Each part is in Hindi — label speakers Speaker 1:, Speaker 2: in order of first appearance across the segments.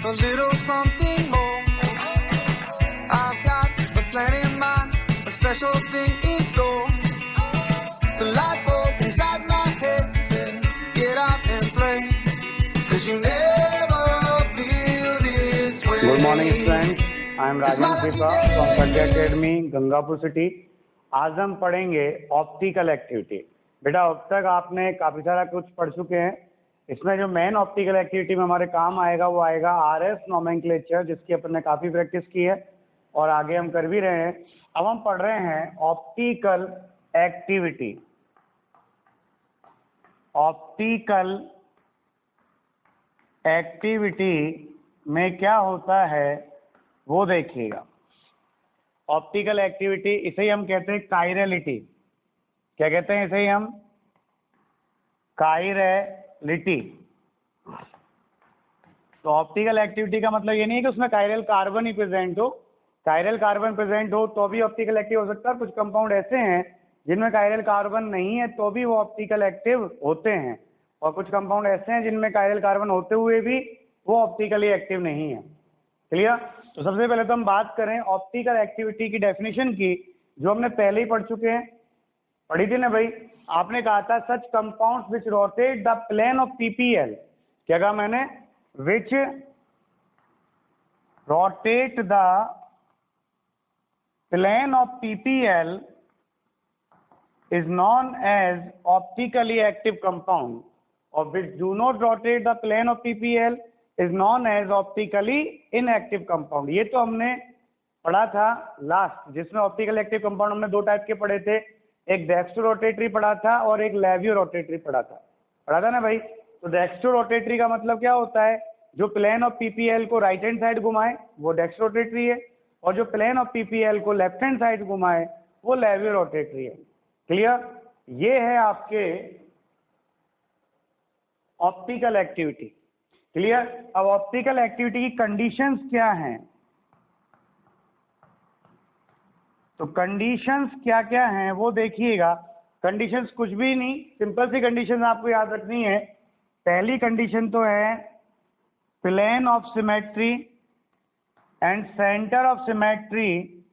Speaker 1: a little something more. I've got a plan in mind, a special thing in store. The light bulb inside my head says, get out and play, 'cause you never feel this way.
Speaker 2: Good morning friends, I am Rajan Kripa from Pragya Academy, Gangapur city. आज हम पढ़ेंगे ऑप्टिकल एक्टिविटी। बेटा अब तक आपने काफ़ी सारा कुछ पढ़ चुके हैं। इसमें जो मेन ऑप्टिकल एक्टिविटी में हमारे काम आएगा वो आएगा आरएस नोमेनक्लेचर, जिसकी अपन ने काफ़ी प्रैक्टिस की है और आगे हम कर भी रहे हैं। अब हम पढ़ रहे हैं ऑप्टिकल एक्टिविटी। ऑप्टिकल एक्टिविटी में क्या होता है वो देखिएगा। ऑप्टिकल एक्टिविटी, इसे ही हम कहते हैं काइरलिटी। क्या कहते हैं इसे ही हम? काइरलिटी। तो ऑप्टिकल एक्टिविटी का मतलब ये नहीं है कि उसमें काइरल कार्बन ही प्रेजेंट हो। काइरल कार्बन प्रेजेंट हो तो भी ऑप्टिकल एक्टिव हो सकता है। कुछ कंपाउंड ऐसे हैं जिनमें काइरल कार्बन नहीं है तो भी वो ऑप्टिकल एक्टिव होते हैं, और कुछ कंपाउंड ऐसे हैं जिनमें काइरल कार्बन होते हुए भी वो ऑप्टिकली एक्टिव नहीं है। क्लियर? तो सबसे पहले तो हम बात करें ऑप्टिकल एक्टिविटी की डेफिनेशन की, जो हमने पहले ही पढ़ चुके हैं। पढ़ी थी ना भाई? आपने कहा था such compounds which rotate the plane of PPL. क्या कहा मैंने? Which rotate the plane of PPL is known as optically active compound, or which do not rotate the plane of PPL is known as optically inactive compound। ये तो हमने पढ़ा था लास्ट, जिसमें ऑप्टिकल एक्टिव कंपाउंड हमने दो टाइप के पढ़े थे। एक डेक्स्ट्रो रोटेटरी पढ़ा था और एक लेवियो रोटेटरी पढ़ा था ना भाई? तो डेक्स्ट्रो रोटेटरी का मतलब क्या होता है? जो प्लेन ऑफ पीपीएल को राइट हैंड साइड घुमाए वो डेक्स्ट्रो रोटेटरी है, और जो प्लेन ऑफ पीपीएल को लेफ्ट हैंड साइड घुमाए वो लेवियो रोटेटरी है। क्लियर? ये है आपके ऑप्टिकल एक्टिविटी। क्लियर? अब ऑप्टिकल एक्टिविटी की कंडीशंस क्या हैं? तो कंडीशंस क्या क्या हैं वो देखिएगा। कंडीशंस कुछ भी नहीं, सिंपल सी कंडीशंस आपको याद रखनी है। पहली कंडीशन तो है plane of symmetry and centre of symmetry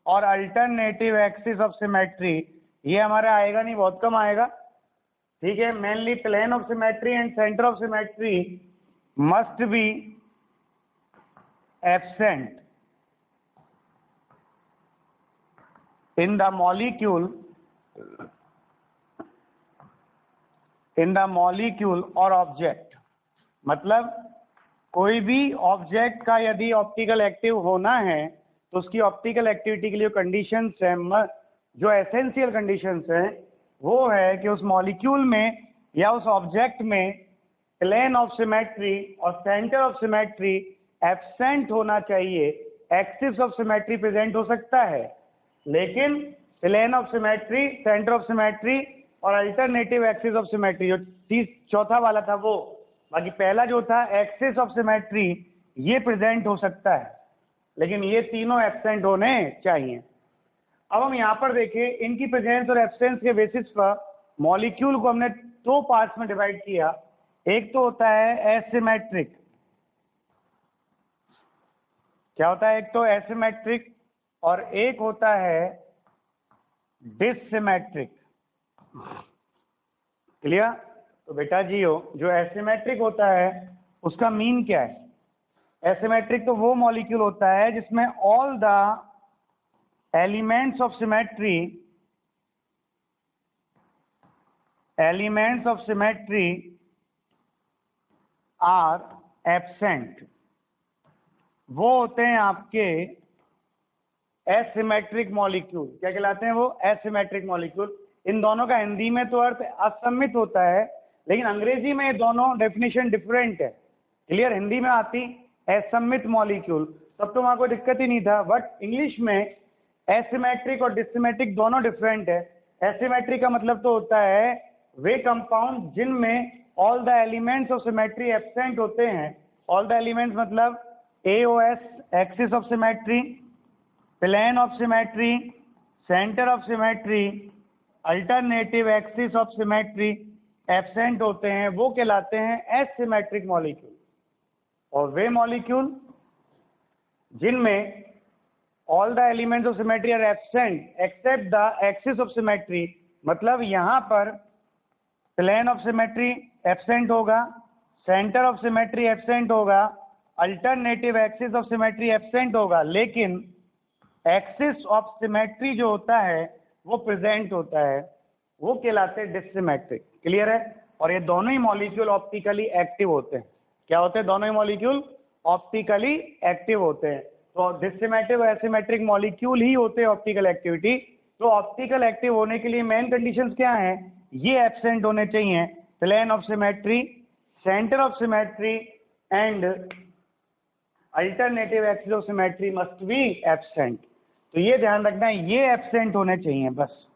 Speaker 2: और अल्टरनेटिव एक्सिस ऑफ सिमेट्री। ये हमारा आएगा नहीं, बहुत कम आएगा। ठीक है? Mainly plane of symmetry and centre of symmetry must be absent in the molecule or object। मतलब कोई भी ऑब्जेक्ट का यदि ऑप्टिकल एक्टिव होना है तो उसकी ऑप्टिकल एक्टिविटी के लिए कंडीशंस है, जो एसेंशियल कंडीशंस हैं वो है कि उस मॉलिक्यूल में या उस ऑब्जेक्ट में प्लेन ऑफ सिमेट्री और सेंटर ऑफ सिमेट्री एब्सेंट होना चाहिए। एक्सिस ऑफ सिमेट्री प्रेजेंट हो सकता है, लेकिन plane of symmetry, centre of symmetry और अल्टरनेटिव एक्सिस ऑफ सिमेट्री, जो चौथा वाला था वो, बाकी पहला जो था एक्सिस ऑफ सिमेट्री, ये प्रेजेंट हो सकता है, लेकिन ये तीनों एब्सेंट होने चाहिए। अब हम यहाँ पर देखें, इनकी प्रेजेंस और एब्सेंस के बेसिस पर मॉलिक्यूल को हमने दो पार्ट्स में डिवाइड किया। एक तो होता है एसिमेट्रिक। क्या होता है? एक तो एसिमेट्रिक और एक होता है डिससिमेट्रिक। क्लियर? तो बेटा जी जो एसिमेट्रिक होता है उसका मीन क्या है? एसिमेट्रिक तो वो मॉलिक्यूल होता है जिसमें all the elements of symmetry are absent. वो होते हैं आपके एसिमेट्रिक मॉलिक्यूल। क्या कहलाते हैं वो? Asymmetric molecule. इन दोनों का हिंदी में तो अर्थ असम्मित होता है, लेकिन अंग्रेजी में ये दोनों डेफिनेशन डिफरेंट है। क्लियर? हिंदी में आती असम्मित मॉलिक्यूल, तब तो वहां कोई दिक्कत ही नहीं था, बट इंग्लिश में एसिमेट्रिक और डिससिमेट्रिक दोनों डिफरेंट है। एसिमेट्रिक का मतलब तो होता है वे कंपाउंड जिनमें all the elements of symmetry absent होते हैं। ऑल द एलिमेंट्स मतलब AOS, axis of symmetry, plane of symmetry, centre of symmetry, alternative axis of symmetry absent होते हैं, वो कहलाते हैं एसिमेट्रिक मॉलिक्यूल। और वे मॉलिक्यूल जिनमें all the elements of symmetry are absent except the axis of symmetry, मतलब यहाँ पर प्लेन ऑफ सिमेट्री एब्सेंट होगा, सेंटर ऑफ सिमेट्री एब्सेंट होगा, alternative axis of symmetry absent होगा, लेकिन एक्सिस ऑफ सिमेट्री जो होता है वो प्रेजेंट होता है, वो कहलाते हैं डिसिमेट्रिक। क्लियर है? और ये दोनों ही मॉलिक्यूल ऑप्टिकली एक्टिव होते हैं। क्या होते हैं? दोनों ही मॉलिक्यूल ऑप्टिकली एक्टिव होते हैं। तो डिसिमेट्रिक और एसिमेट्रिक मॉलिक्यूल ही होते हैं ऑप्टिकल एक्टिविटी। तो ऑप्टिकल एक्टिव होने के लिए मेन कंडीशंस क्या हैं? ये एब्सेंट होने चाहिए, plane of symmetry, centre of symmetry and alternative axis of symmetry must be absent. तो ये ध्यान रखना है, ये एब्सेंट होने चाहिए बस।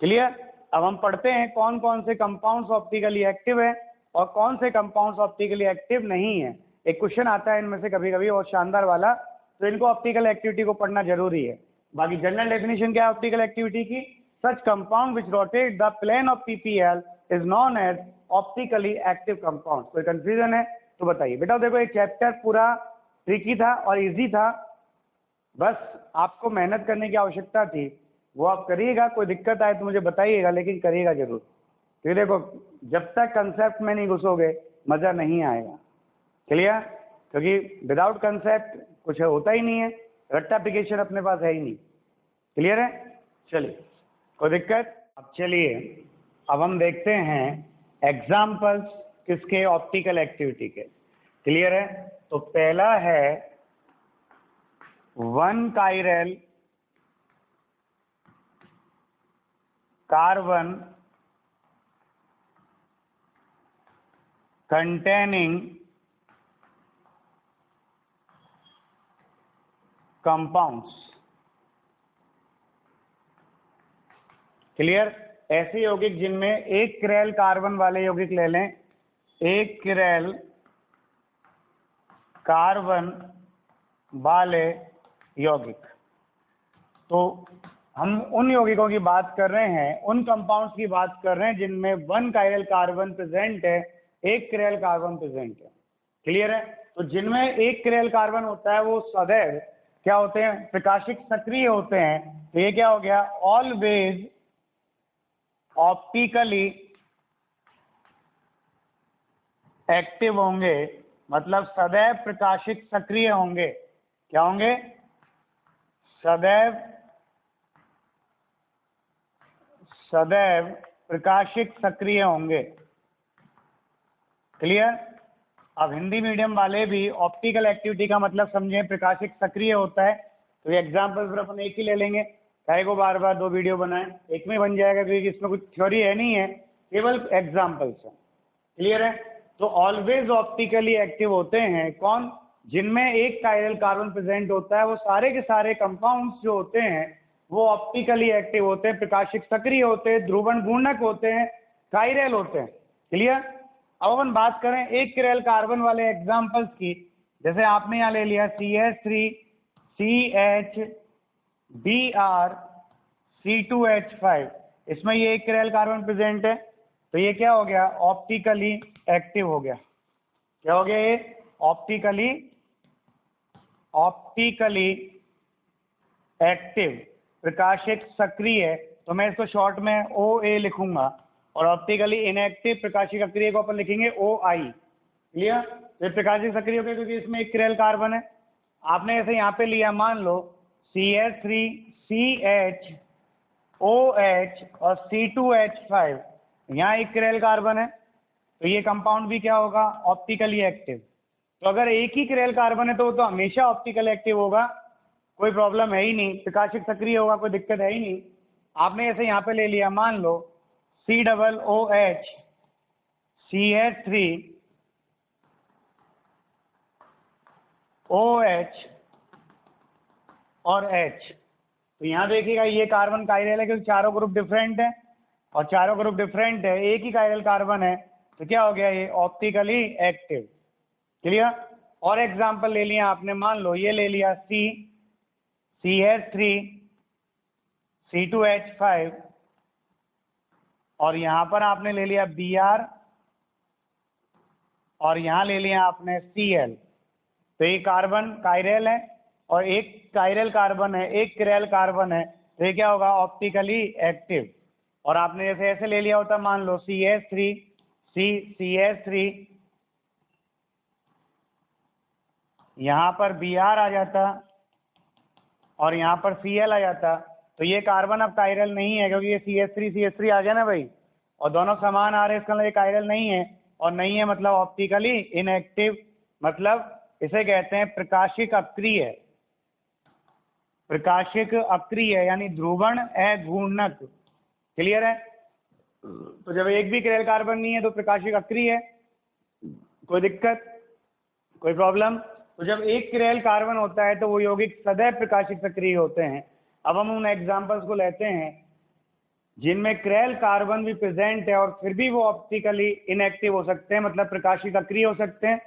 Speaker 2: क्लियर? अब हम पढ़ते हैं कौन कौन से कंपाउंड्स ऑप्टिकली एक्टिव है और कौन से कंपाउंड्स ऑप्टिकली एक्टिव नहीं है। एक क्वेश्चन आता है इनमें से कभी कभी और शानदार वाला, तो इनको ऑप्टिकल एक्टिविटी को पढ़ना जरूरी है। बाकी जनरल डेफिनेशन क्या है ऑप्टिकल एक्टिविटी की? Such compound which rotate the plane of PPL is known as optically active compound. कोई कंफ्यूजन है तो बताइए। बेटा देखो ये चैप्टर पूरा ट्रिकी था और इजी था, बस आपको मेहनत करने की आवश्यकता थी, वो आप करिएगा। कोई दिक्कत आए तो मुझे बताइएगा, लेकिन करिएगा जरूर। क्योंकि देखो जब तक कंसेप्ट में नहीं घुसोगे मजा नहीं आएगा। क्लियर? क्योंकि विदाउट कंसेप्ट कुछ होता ही नहीं है, रट्टाफिकेशन अपने पास है ही नहीं। क्लियर है? चलिए, कोई दिक्कत? अब चलिए अब हम देखते हैं एग्जाम्पल्स किसके? ऑप्टिकल एक्टिविटी के। क्लियर है? तो पहला है 1 chiral carbon containing compounds। Clear? ऐसे यौगिक जिनमें एक किरैल कार्बन वाले यौगिक ले लें, एक किरैल कार्बन वाले यौगिक। तो हम उन यौगिकों की बात कर रहे हैं, उन कंपाउंड्स की बात कर रहे हैं जिनमें 1 काइरल कार्बन प्रेजेंट है, एक किरैल कार्बन प्रेजेंट है। क्लियर है? तो जिनमें एक किरैल कार्बन होता है वो सदैव क्या होते हैं? प्रकाशिक सक्रिय होते हैं। तो ये क्या हो गया? ऑलवेज ऑप्टिकली एक्टिव होंगे, मतलब सदैव प्रकाशिक सक्रिय होंगे। क्या होंगे? सदैव प्रकाशिक सक्रिय होंगे। क्लियर? अब हिंदी मीडियम वाले भी ऑप्टिकल एक्टिविटी का मतलब समझें, प्रकाशिक सक्रिय होता है। तो ये एग्जाम्पल फिर अपन एक ही ले लेंगे, चाहे को बार बार 2 वीडियो बनाएं, एक में बन जाएगा, क्योंकि इसमें कुछ थ्योरी है नहीं है, केवल एग्जाम्पल्स हैं। क्लियर है? तो ऑलवेज ऑप्टिकली एक्टिव होते हैं कौन? जिनमें एक काइरल कार्बन प्रेजेंट होता है। वो सारे के सारे कंपाउंड्स जो होते हैं वो ऑप्टिकली एक्टिव होते हैं, प्रकाशिक सक्रिय होते हैं, ध्रुवण घूर्णक होते हैं, काइरल होते हैं। क्लियर? अब अपन बात करें एक किरैल कार्बन वाले एग्जाम्पल्स की, जैसे आपने यहाँ ले लिया CH3 CH Br C2H5, इसमें ये एक किरैल कार्बन प्रेजेंट है। तो ये क्या हो गया? ऑप्टिकली एक्टिव हो गया। क्या हो गया? ये ऑप्टिकली एक्टिव, प्रकाशिक सक्रिय। तो मैं इसको शॉर्ट में OA लिखूंगा, और ऑप्टिकली इनएक्टिव प्रकाशिक सक्रिय को अपन लिखेंगे OI। क्लियर? ये प्रकाशिक सक्रिय हो गया क्योंकि इसमें एक किरैल कार्बन है। आपने ऐसे यहाँ पे लिया, मान लो CH3 CH OH और C2H5, यहाँ एक किरैल कार्बन है, तो ये कंपाउंड भी क्या होगा? Optically active. तो अगर एक ही किरैल कार्बन है तो वो तो हमेशा ऑप्टिकल एक्टिव होगा, कोई प्रॉब्लम है ही नहीं, प्रकाशिक सक्रिय होगा, कोई दिक्कत है ही नहीं। आपने ऐसे यहाँ पे ले लिया, मान लो COOH CH3 OH और H, तो यहाँ देखिएगा ये कार्बन काइरल है क्योंकि चारों ग्रुप डिफरेंट है, और चारों ग्रुप डिफरेंट है, एक ही काइरल कार्बन है, तो क्या हो गया? ये ऑप्टिकली एक्टिव। क्लियर? और एग्जांपल ले लिया आपने, मान लो ये ले लिया CH3 C2H5, और यहाँ पर आपने ले लिया Br और यहाँ ले लिया आपने Cl, तो ये कार्बन कायरल है और एक कायरल कार्बन है, एक किरैल कार्बन है, तो ये क्या होगा ऑप्टिकली एक्टिव। और आपने जैसे ऐसे ले लिया होता, मान लो CH3 CH3, यहाँ पर Br आ जाता और यहाँ पर Cl आ जाता, तो ये कार्बन अब कायरल नहीं है क्योंकि ये CH3 आ गया ना भाई, और दोनों समान आ रहे हैं, इसका मतलब ये कायरल नहीं है, और नहीं है मतलब ऑप्टिकली इनएक्टिव, मतलब इसे कहते हैं प्रकाशिक अक्रिय। प्रकाशिक अक्रिय यानी ध्रुवण अघूर्णक। क्लियर है? तो जब एक भी किरैल कार्बन नहीं है तो प्रकाशिक अक्रिय है। कोई दिक्कत, कोई प्रॉब्लम? तो जब एक किरैल कार्बन होता है तो वो यौगिक सदैव प्रकाशिक सक्रिय होते हैं। अब हम उन एग्जाम्पल्स को लेते हैं जिनमें किरैल कार्बन भी प्रेजेंट है और फिर भी वो ऑप्टिकली इनएक्टिव हो सकते हैं, मतलब प्रकाशिक अक्रिय हो सकते हैं।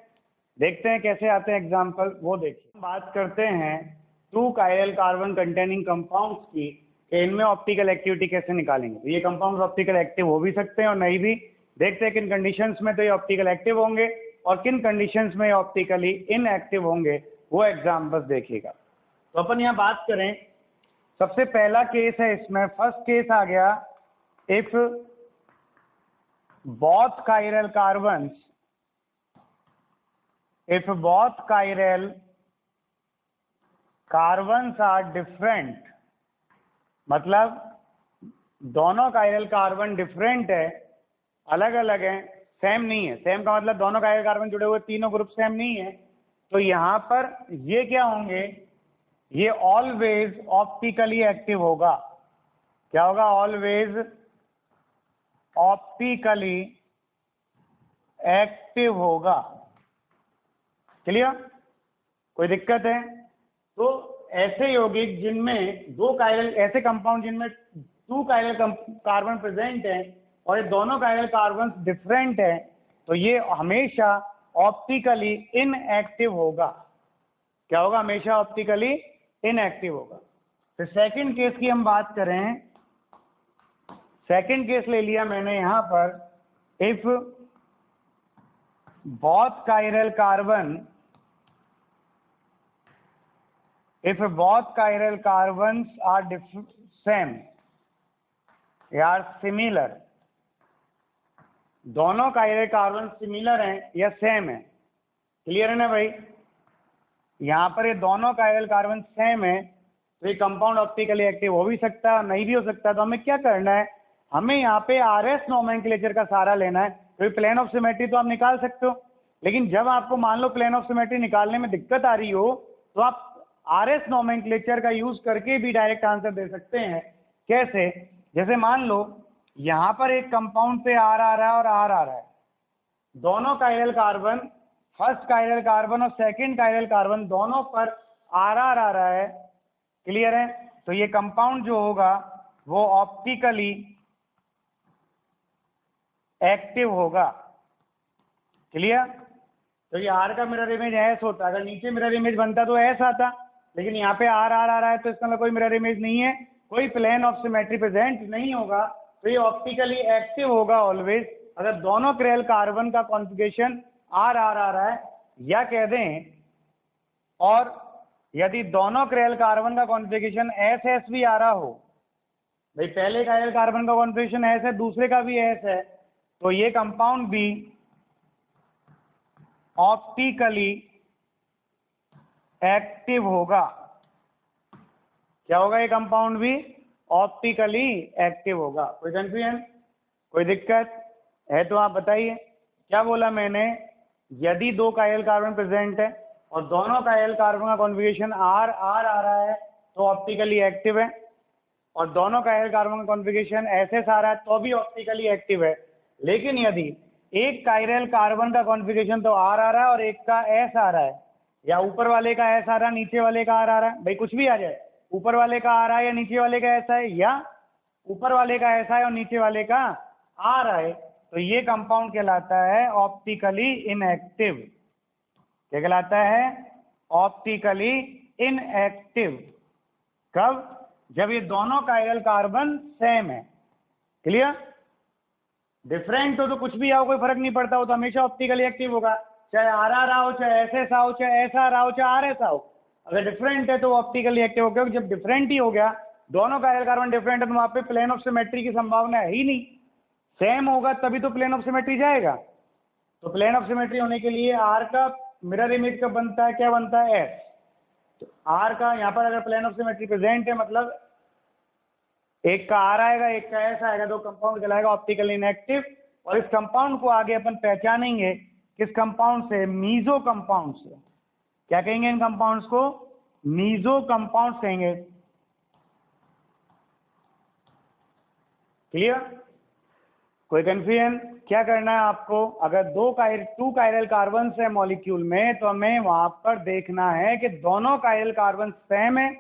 Speaker 2: देखते हैं कैसे आते हैं एग्जाम्पल, वो देखिए। बात करते हैं 2 कायरल कार्बन कंटेनिंग कंपाउंड्स की, इनमें ऑप्टिकल एक्टिविटी कैसे निकालेंगे। तो ये कंपाउंड्स ऑप्टिकल एक्टिव हो भी सकते हैं और नहीं भी। देखते हैं किन कंडीशंस में तो ये ऑप्टिकल एक्टिव होंगे और किन कंडीशंस में ऑप्टिकली इनएक्टिव होंगे, वो एग्जाम्पल्स देखिएगा। तो अपन यहाँ बात करें, सबसे पहला केस है इसमें, फर्स्ट केस आ गया, if both chiral carbons are different, मतलब दोनों कायरल कार्बन डिफरेंट है, अलग अलग है, सेम नहीं है। सेम का मतलब दोनों कायरल कार्बन जुड़े हुए तीनों ग्रुप सेम नहीं है। तो यहाँ पर ये क्या होंगे, ये ऑलवेज ऑप्टिकली एक्टिव होगा। क्या होगा? ऑलवेज ऑप्टिकली एक्टिव होगा। क्लियर? कोई दिक्कत है? तो ऐसे यौगिक जिनमें 2 कायरल, ऐसे कंपाउंड जिनमें 2 कायरल कार्बन प्रेजेंट है और ये दोनों कायरल कार्बन डिफरेंट है, तो ये हमेशा ऑप्टिकली इनएक्टिव होगा। क्या होगा? हमेशा ऑप्टिकली इनएक्टिव होगा। तो सेकंड केस की हम बात करें, सेकंड केस ले लिया मैंने यहाँ पर, if both chiral carbons are same या सिमिलर, दोनों कायरल कार्बन सिमिलर हैं या सेम है। क्लियर है ना भाई? यहाँ पर ये दोनों कायरल कार्बन सेम है तो ये कंपाउंड ऑप्टिकली एक्टिव हो भी सकता है, नहीं भी हो सकता। तो हमें क्या करना है, हमें यहाँ पे RS नोमेनक्लेचर का सहारा लेना है। तो प्लेन ऑफ सिमेट्री तो आप निकाल सकते हो, लेकिन जब आपको मान लो प्लेन ऑफ सिमेट्री निकालने में दिक्कत आ रही हो तो आप RS नोमेनक्लेचर का यूज करके भी डायरेक्ट आंसर दे सकते हैं। कैसे? जैसे मान लो यहाँ पर एक कंपाउंड पे R आ रहा है और R आ रहा है, दोनों chiral carbon, first chiral carbon और सेकंड कायरल कार्बन दोनों पर R आ रहा है। क्लियर है? तो ये कंपाउंड जो होगा वो ऑप्टिकली एक्टिव होगा। क्लियर? तो ये R का मिरर इमेज S होता, अगर नीचे मिरर इमेज बनता तो S आता, लेकिन यहाँ पे R आ रहा है तो इसका कोई मिरर इमेज नहीं है, कोई प्लेन ऑफ सिमेट्री प्रेजेंट नहीं होगा, तो ये ऑप्टिकली एक्टिव होगा ऑलवेज अगर दोनों किरैल कार्बन का कॉन्फ़िगरेशन R आ रहा है, या कह दें और यदि दोनों किरैल कार्बन का कॉन्फ़िगरेशन SS भी आ रहा हो, भाई पहले किरैल कार्बन का कॉन्फ़िगरेशन S है, दूसरे का भी S है, तो ये कंपाउंड भी ऑप्टिकली एक्टिव होगा। क्या होगा? ये कंपाउंड भी ऑप्टिकली एक्टिव होगा। कोई कंफ्यूजन, कोई दिक्कत है तो आप बताइए। क्या बोला मैंने? यदि 2 कायरल कार्बन प्रेजेंट है और दोनों कायरल कार्बन का कॉन्फ़िगरेशन R आ रहा है तो ऑप्टिकली एक्टिव है, और दोनों कायरल कार्बन का कॉन्फ़िगरेशन SS आ रहा है तो भी ऑप्टिकली एक्टिव है। लेकिन यदि एक कायरल कार्बन का कॉन्फ़िगरेशन तो R आ रहा है और एक का S आ रहा है, या ऊपर वाले का S आ रहा है, नीचे वाले का R आ रहा है, भाई कुछ भी आ जाए, ऊपर वाले का आ रहा है या नीचे वाले का S है, या ऊपर वाले का S है और नीचे वाले का R है, तो ये कंपाउंड कहलाता है ऑप्टिकली इनएक्टिव। क्या कहलाता है? Optically inactive. कब? जब ये दोनों कायरल कार्बन सेम है। क्लियर? डिफरेंट हो तो कुछ भी आओ, कोई फर्क नहीं पड़ता, हो तो हमेशा ऑप्टिकली एक्टिव होगा। चाहे आर आर आओ, चाहे एस एस आओ, चाहे एस आर आओ, चाहे आर एस आओ, अगर डिफरेंट है तो ऑप्टिकली एक्टिव हो गया। जब डिफरेंट ही हो गया, दोनों कायरल कार्बन डिफरेंट है, तो वहां पे प्लेन ऑफ सिमेट्री की संभावना है ही नहीं। सेम होगा तभी तो प्लेन ऑफ सिमेट्री जाएगा। तो प्लेन ऑफ सिमेट्री होने के लिए आर का मिरर इमेज कब बनता है, क्या बनता है, एस। तो आर का यहाँ पर अगर प्लेन ऑफ सिमेट्री प्रेजेंट है, मतलब एक का आर आएगा, एक का एस आएगा, तो कंपाउंड कहलाएगा ऑप्टिकली इनएक्टिव। और इस कंपाउंड को आगे अपन पहचानेंगे किस कंपाउंड से, मीजो कंपाउंड से। क्या कहेंगे इन कंपाउंड्स को, मीजो कंपाउंड्स कहेंगे। क्लियर, कोई कंफ्यूजन? क्या करना है आपको, अगर टू कायरल कार्बन है मॉलिक्यूल में, तो हमें वहां पर देखना है कि दोनों कायरल कार्बन सेम है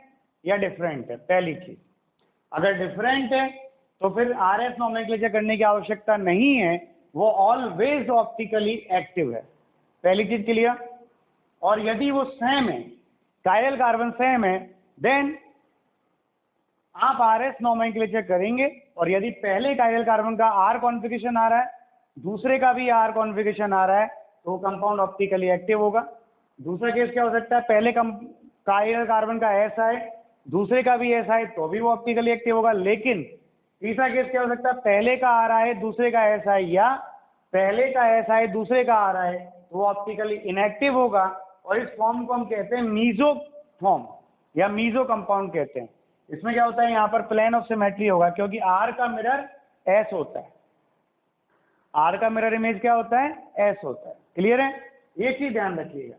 Speaker 2: या डिफरेंट है। पहली चीज, अगर डिफरेंट है तो फिर आर एस नोमेनक्लेचर करने की आवश्यकता नहीं है, वो ऑलवेज ऑप्टिकली एक्टिव है। पहली चीज क्लियर। और यदि वो सेम है, कायरल कार्बन सेम है, देन आप आर एस नोमेनक्लेचर करेंगे। और यदि पहले कायरल कार्बन का आर कॉन्फ़िगरेशन आ रहा है, दूसरे का भी आर कॉन्फ़िगरेशन आ रहा है, तो वो कंपाउंड ऑप्टिकली एक्टिव होगा। दूसरा केस क्या हो सकता है, पहले कायरल कार्बन का एस आए, दूसरे का भी एस आए, तो भी वो ऑप्टिकली एक्टिव होगा। लेकिन तीसरा केस क्या हो सकता है, पहले का आर आए, दूसरे का एस आए, या पहले का एस आए, दूसरे का आर आए, तो वो ऑप्टिकली इनएक्टिव होगा। और इस फॉर्म को हम कहते हैं मीजो फॉर्म या मीजो कंपाउंड कहते हैं। इसमें क्या होता है, यहाँ पर प्लेन ऑफ सिमेट्री होगा, क्योंकि आर का मिरर एस होता है। आर का मिरर इमेज क्या होता है, एस होता है। क्लियर है, एक चीज ध्यान रखिएगा,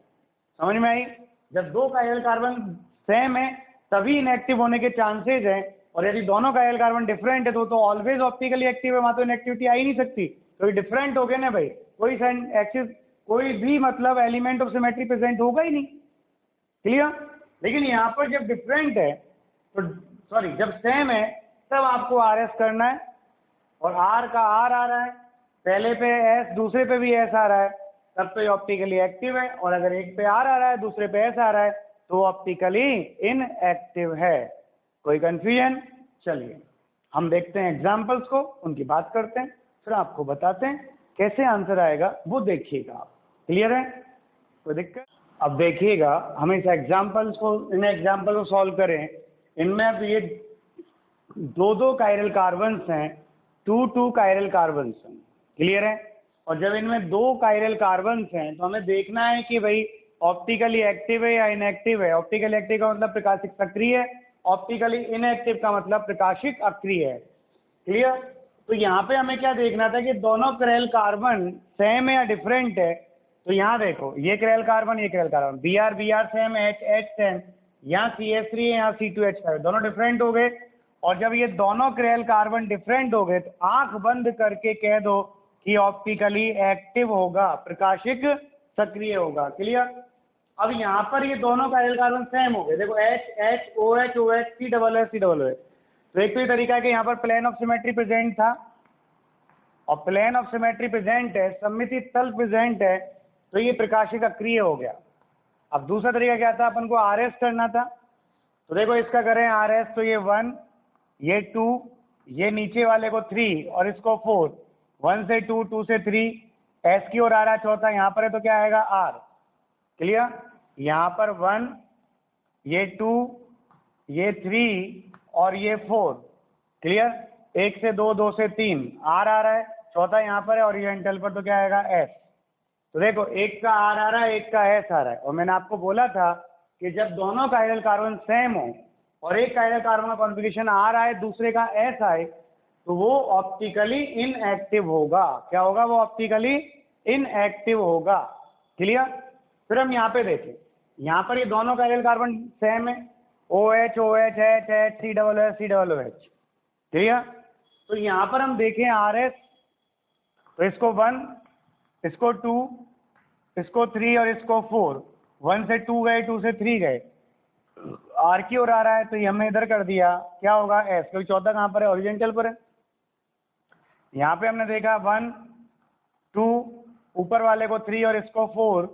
Speaker 2: समझ में आई। जब दो कायरल कार्बन सेम है तभी इनएक्टिव होने के चांसेस हैं, और यदि दोनों कायरल कार्बन डिफरेंट है तो ऑलवेज ऑप्टिकली एक्टिव है, वहां तो इनएक्टिविटी आ ही नहीं सकती। तो डिफरेंट हो गए ना भाई, कोई एक्सिस, कोई भी मतलब एलिमेंट ऑफ सिमेट्री प्रेजेंट होगा ही नहीं। क्लियर। लेकिन यहाँ पर जब डिफरेंट है तो सॉरी, जब सेम है तब आपको आर एस करना है। और आर का आर आ रहा है, पहले पे एस, दूसरे पे भी एस आ रहा है, तब तो ये ऑप्टिकली एक्टिव है। और अगर एक पे आर आ रहा है, दूसरे पे एस आ रहा है, तो ऑप्टिकली इनएक्टिव है। कोई कंफ्यूजन? चलिए हम देखते हैं एग्जाम्पल्स को, उनकी बात करते हैं, फिर आपको बताते हैं कैसे आंसर आएगा, वो देखिएगा आप। क्लियर है, कोई दिक्कत? अब देखिएगा, हम इस एग्जाम्पल्स को, इन एग्जाम्पल को सॉल्व करें। इनमें अब ये दो कायरल कार्बन्स हैं, टू कायरल कार्बन्स हैं। क्लियर है। और जब इनमें दो कायरल कार्बन्स हैं तो हमें देखना है कि भाई ऑप्टिकली एक्टिव है या इनएक्टिव है। ऑप्टिकली एक्टिव का मतलब प्रकाशिक सक्रिय है, ऑप्टिकली इनएक्टिव का मतलब प्रकाशिक अक्रिय है। क्लियर। तो यहाँ पे हमें क्या देखना था कि दोनों कायरल कार्बन सेम है या डिफरेंट है। तो यहाँ देखो, ये कायरल कार्बन, ये chiral carbon, B R same, H same, यहाँ CH3 है, यहाँ C2H5, दोनों डिफरेंट हो गए। और जब ये दोनों कायरल कार्बन डिफरेंट हो गए तो आंख बंद करके कह दो कि ऑप्टिकली एक्टिव होगा, प्रकाशिक सक्रिय होगा। क्लियर। अब यहाँ पर ये दोनों कायरल कार्बन सेम हो गए, देखो H OH OH C OH। तो एक तो ये तरीका है कि यहाँ पर प्लेन ऑफ सिमेट्री प्रेजेंट था, और प्लेन ऑफ सिमेट्री प्रेजेंट है, सममिति तल प्रेजेंट है, तो ये प्रकाशिक अक्रिय हो गया। अब दूसरा तरीका क्या था, अपन को आर एस करना था। तो देखो इसका करें आर एस, तो ये 1, ये 2, ये नीचे वाले को 3 और इसको 4, 1 से 2, 2 से 3, एस की ओर आ रहा है चौथा, यहाँ पर है तो क्या आएगा आर। क्लियर। यहाँ पर 1, ये 2, ये 3 और ये 4। क्लियर। 1 से 2, 2 से 3, आर आ रहा है, चौथा यहाँ पर है ओरिजेंटल पर, तो क्या आएगा एस। तो देखो एक का आर आ रहा है, एक का एस आ रहा है। और मैंने आपको बोला था कि जब दोनों कायरल कार्बन सेम हो और एक कायरल कार्बन का कॉन्फ़िगरेशन आर आए, दूसरे का एस आए, तो वो ऑप्टिकली इनएक्टिव होगा। क्या होगा, वो ऑप्टिकली इनएक्टिव होगा। क्लियर। फिर हम यहाँ पे देखें, यहाँ पर ये दोनों कायरल कार्बन सेम है, OH OH H H C OH। Clear. तो यहाँ पर हम देखें आर एस, तो इसको 1, इसको 2, इसको 3 और इसको 4, 1 से 2 गए, 2 से 3 गए, आर की ओर आ रहा है, तो ये हमने इधर कर दिया, क्या होगा एस, क्योंकि चौथा कहाँ पर है, ओरिजेंटल पर है। यहाँ पे हमने देखा 1 2, ऊपर वाले को 3 और इसको 4,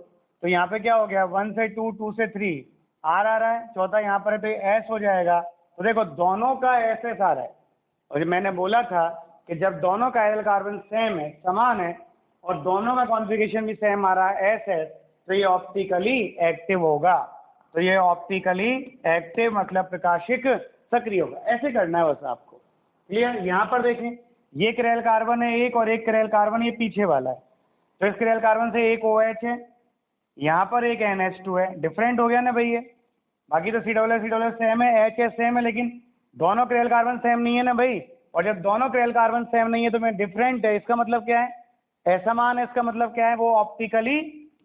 Speaker 2: तो यहाँ पे क्या हो गया, 1 से 2, 2 से 3, आर आ रहा है, चौथा यहाँ पर है, तो ये एस हो जाएगा। तो देखो दोनों का एस एस आ रहा है। और मैंने बोला था कि जब दोनों कायरल कार्बन सेम है, समान है, और दोनों का कॉन्फ़िगरेशन भी सेम आ रहा है SS, तो ये ऑप्टिकली एक्टिव होगा। तो ये ऑप्टिकली एक्टिव मतलब प्रकाशिक सक्रिय होगा। ऐसे करना है बस आपको। क्लियर? यहाँ पर देखें, ये क्रेल कार्बन है एक और एक क्रेल कार्बन ये पीछे वाला है। तो इस क्रेल कार्बन से एक OH है, यहाँ पर एक NH2 है। डिफरेंट हो गया ना भाई ये। बाकी तो COO सेम है, HS सेम है, लेकिन दोनों क्रेल कार्बन सेम नहीं है ना भाई। और जब दोनों क्रेल कार्बन सेम नहीं है तो में डिफरेंट है, इसका मतलब क्या है? असमान है। इसका मतलब क्या है? वो ऑप्टिकली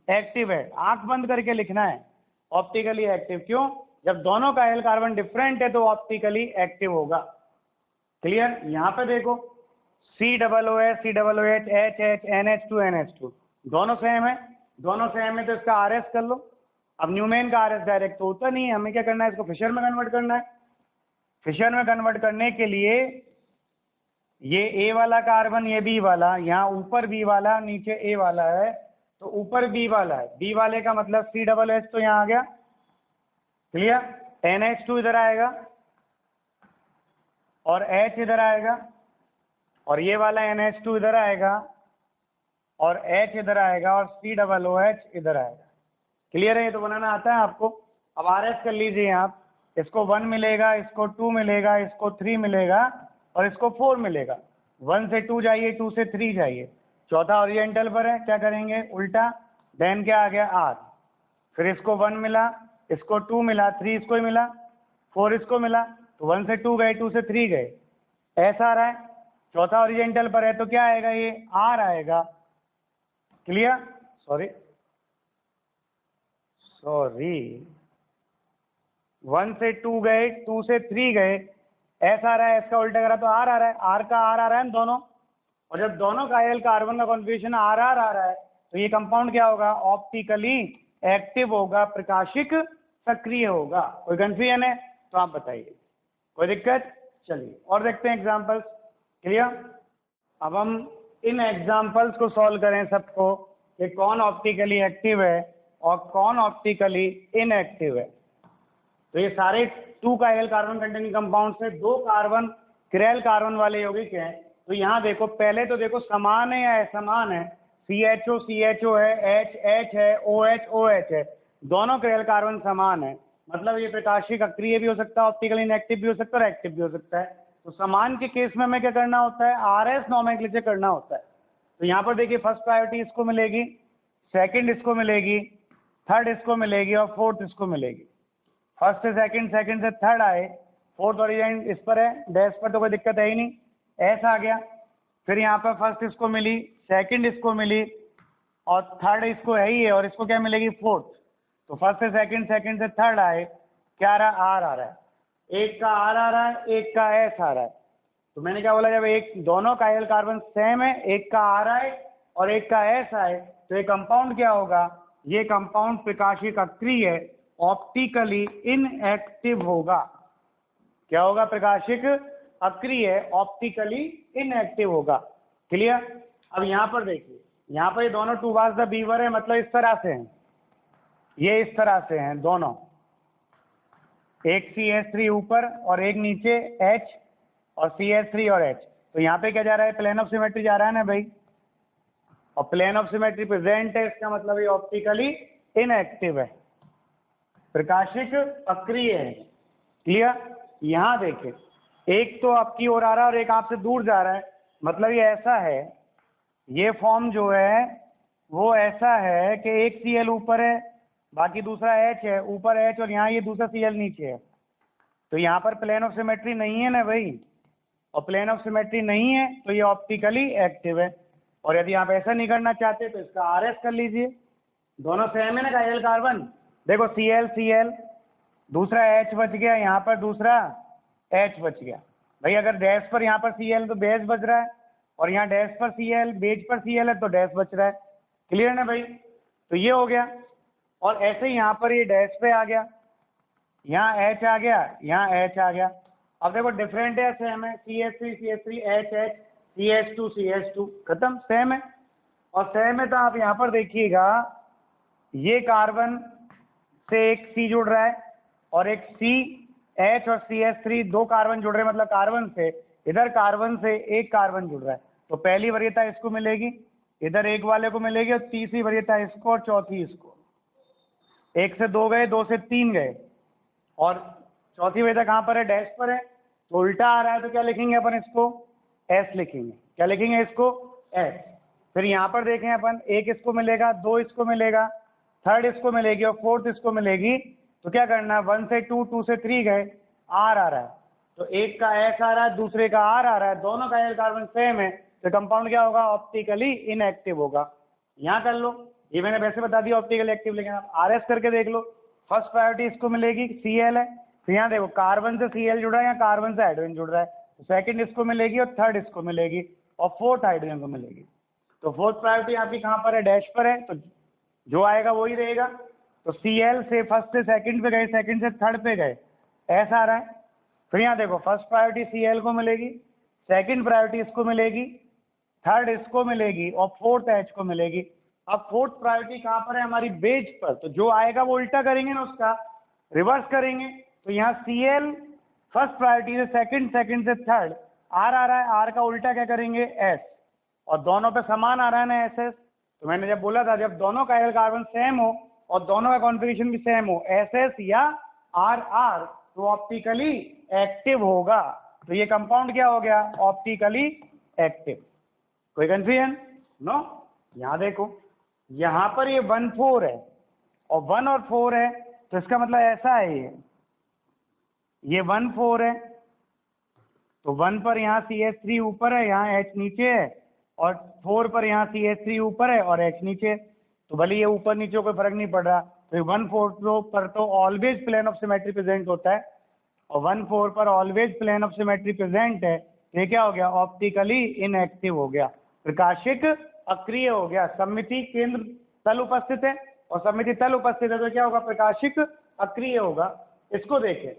Speaker 2: एक्टिव है। आंख बंद करके लिखना है, ऑप्टिकली एक्टिव। क्यों? जब दोनों का एल कार्बन डिफरेंट है तो ऑप्टिकली एक्टिव होगा। क्लियर? यहाँ पे देखो, COOH, HH, NH2 दोनों सेम है। दोनों सेम है तो इसका RS कर लो। अब न्यूमेन का RS डायरेक्ट तो होता नहीं है, हमें क्या करना है? इसको फिशर में कन्वर्ट करना है। फिशर में कन्वर्ट करने के लिए ये A वाला कार्बन, ये B वाला, यहाँ ऊपर B वाला, नीचे A वाला है, तो ऊपर B वाला है। B वाले का मतलब COOH तो यहाँ आ गया। क्लियर? NH2 इधर आएगा और H इधर आएगा, और ये वाला NH2 इधर आएगा और H इधर आएगा और COOH इधर आएगा। क्लियर है? ये तो बनाना आता है आपको। अब RS कर लीजिए आप। इसको 1 मिलेगा, इसको 2 मिलेगा, इसको 3 मिलेगा और इसको 4 मिलेगा। 1 से 2 जाइए, 2 से 3 जाइए। चौथा ओरिएंटल पर है, क्या करेंगे? उल्टा। देन क्या आ गया? R। फिर इसको 1 मिला, इसको 2 मिला, 3 इसको ही मिला, 4 इसको मिला, तो 1 से 2 गए, 2 से 3 गए। ऐसा आ रहा है। चौथा ओरिएंटल पर है तो क्या आएगा? ये R आएगा। क्लियर? सॉरी 1 से 2 गए, 2 से 3 गए, ऐसा आ रहा है। इसका उल्टा करा तो R आ रहा है। R का R आ रहा है ना दोनों। और जब दोनों का एल कार्बन का कॉन्फ़िगरेशन RR आ रहा है तो ये कंपाउंड क्या होगा? ऑप्टिकली एक्टिव होगा, प्रकाशिक सक्रिय होगा। कोई कंफ्यूजन है तो आप बताइए, कोई दिक्कत? चलिए और देखते हैं एग्जांपल्स। क्लियर? अब हम इन एग्जांपल्स को सॉल्व करें सबको कि कौन ऑप्टिकली एक्टिव है और कौन ऑप्टिकली इनएक्टिव है। तो ये सारे 2 का एल कार्बन कंटेनिंग कंपाउंड से 2 कार्बन क्रेल कार्बन वाले यौगिक हैं। तो यहाँ देखो, पहले तो देखो समान है या असमान है। CHO है, H है, OH है, दोनों क्रेल कार्बन समान है। मतलब ये प्रकाशिक अक्रिय भी हो सकता है, ऑप्टिकली इनएक्टिव भी हो सकता है और एक्टिव भी हो सकता है। तो समान के केस में हमें क्या करना होता है? RS नोमेनक्लेचर करना होता है। तो यहाँ पर देखिए, फर्स्ट प्रायोरिटी इसको मिलेगी, सेकंड इसको मिलेगी, थर्ड इसको मिलेगी और फोर्थ इसको मिलेगी। फर्स्ट से सेकंड, सेकंड से थर्ड आए, फोर्थ ओरिएंट इस पर है, डैश पर तो कोई दिक्कत है ही नहीं, ऐसा आ गया। फिर यहाँ पर फर्स्ट इसको मिली, सेकंड इसको मिली और थर्ड इसको है ही है, और इसको क्या मिलेगी? फोर्थ। तो फर्स्ट से सेकंड, सेकंड से थर्ड आए, क्या आ रहा है? R आ रहा है। एक का R आ रहा है, एक का S आ रहा है। तो मैंने क्या बोला? जब एक दोनों का एल कार्बन सेम है, एक का R आए और एक का S आए, तो ये कंपाउंड क्या होगा? ये कंपाउंड प्रकाशिक अक्रिय ऑप्टिकली इनएक्टिव होगा। क्या होगा? प्रकाशिक अक्रिय ऑप्टिकली इनएक्टिव होगा। क्लियर? अब यहाँ पर देखिए, यहाँ पर ये दोनों 2 बार्स द बीवर है, मतलब इस तरह से हैं, ये इस तरह से हैं दोनों, एक CH3 ऊपर और एक नीचे H और CH3 और H। तो यहाँ पे क्या जा रहा है? प्लेन ऑफ सिमेट्री जा रहा है ना भाई, और प्लेन ऑफ सिमेट्री प्रेजेंट है, इसका मतलब ये ऑप्टिकली इनएक्टिव है, प्रकाशिक अक्रिय है। क्लियर? यहाँ देखें, एक तो आपकी ओर आ रहा है और एक आपसे दूर जा रहा है। मतलब ये ऐसा है, ये फॉर्म जो है वो ऐसा है कि एक Cl ऊपर है, बाकी दूसरा H है, ऊपर H और यहाँ ये दूसरा Cl नीचे है। तो यहाँ पर प्लेन ऑफ सिमेट्री नहीं है ना भाई, और प्लेन ऑफ सिमेट्री नहीं है तो ये ऑप्टिकली एक्टिव है। और यदि आप ऐसा नहीं करना चाहते तो इसका RS कर लीजिए। दोनों सेम है ना का एल कार्बन। देखो Cl, दूसरा H बच गया, यहाँ पर दूसरा H बच गया। भाई अगर डैश पर यहाँ पर Cl तो बेस बच रहा है, और यहाँ डैश पर Cl, बेज पर Cl है तो डैश बच रहा है। क्लियर ना भाई? तो ये हो गया। और ऐसे ही यहाँ पर ये डैश पे आ गया, यहाँ H आ गया, यहाँ H आ गया। अब देखो डिफरेंट है, सेम है, CH3 H, CH2 खत्म, सेम है। और सेम है तो आप यहाँ पर देखिएगा, ये कार्बन से एक C जुड़ रहा है और एक C, H और CH3 2 कार्बन जुड़ रहे हैं, मतलब कार्बन से इधर कार्बन से एक कार्बन जुड़ रहा है। तो पहली वरीयता इसको मिलेगी, इधर एक वाले को मिलेगी और तीसरी वरीयता इसको और चौथी इसको। 1 से 2 गए, 2 से 3 गए और चौथी वरीयता कहाँ पर है? डैश पर है। तो उल्टा आ रहा है तो क्या लिखेंगे अपन इसको? एस लिखेंगे। क्या लिखेंगे इसको? एस। फिर यहाँ पर देखें अपन, 1 इसको मिलेगा, 2 इसको मिलेगा, 3rd इसको मिलेगी और 4th इसको मिलेगी। तो क्या करना है? 1 से 2, 2 से 3 गए, आर आ रहा है तो एक का एस आ रहा है, दूसरे का आर आ रहा है, दोनों का एल कार्बन सेम है तो कंपाउंड क्या होगा? ऑप्टिकली इनएक्टिव होगा। यहाँ कर लो, ये मैंने वैसे बता दिया ऑप्टिकली एक्टिव, लेकिन आप आर एस करके देख लो। फर्स्ट प्रायोरिटी इसको मिलेगी, सी एल है तो यहाँ देखो कार्बन से सी एल जुड़ा है या कार्बन से हाइड्रोजन जुड़ रहा है, तो सेकंड इसको मिलेगी और 3rd इसको मिलेगी और 4th हाइड्रोजन को मिलेगी। तो 4th प्रायोरिटी आपकी कहाँ पर है? डैश पर है, तो जो आएगा वही रहेगा। तो सी एल से फर्स्ट से सेकंड पे गए, सेकंड से 3rd पे गए, ऐसा आ रहा है। फिर यहाँ देखो फर्स्ट प्रायोरिटी सी एल को मिलेगी, सेकंड प्रायोरिटी इसको मिलेगी, 3rd इसको मिलेगी और 4th एच को मिलेगी। अब 4th प्रायोरिटी कहाँ पर है? हमारी बेस पर। तो जो आएगा वो उल्टा करेंगे ना, उसका रिवर्स करेंगे। तो यहाँ सी एल फर्स्ट प्रायोरिटी से सेकंड, सेकंड से 3rd, आर आ रहा है, आर का उल्टा क्या करेंगे? एस। और दोनों पे समान आ रहा है ना, एस एस। तो मैंने जब बोला था जब दोनों का एल कार्बन सेम हो और दोनों का कॉन्फ़िगरेशन भी सेम हो, एस एस या आर आर, तो ऑप्टिकली एक्टिव होगा। तो ये कंपाउंड क्या हो गया? Optically active. कोई कंफ्यूजन? नो। यहाँ देखो, यहाँ पर ये 1 4 है और 1 और 4 है, तो इसका मतलब ऐसा है ये 1 4 है तो 1 पर यहाँ CH3 ऊपर है, यहाँ H नीचे है, और 4 पर यहाँ CH3 ऊपर है और H नीचे। तो भले ये ऊपर नीचे कोई फर्क नहीं पड़ रहा। तो 1 4 पर तो always plane of symmetry present होता है और 1 4 पर always plane of symmetry present है। ये क्या हो गया? ऑप्टिकली इनएक्टिव हो गया, प्रकाशिक अक्रिय हो गया। सममिति केंद्र तल उपस्थित है और सममिति तल उपस्थित है तो क्या होगा? प्रकाशिक अक्रिय होगा। इसको देखें,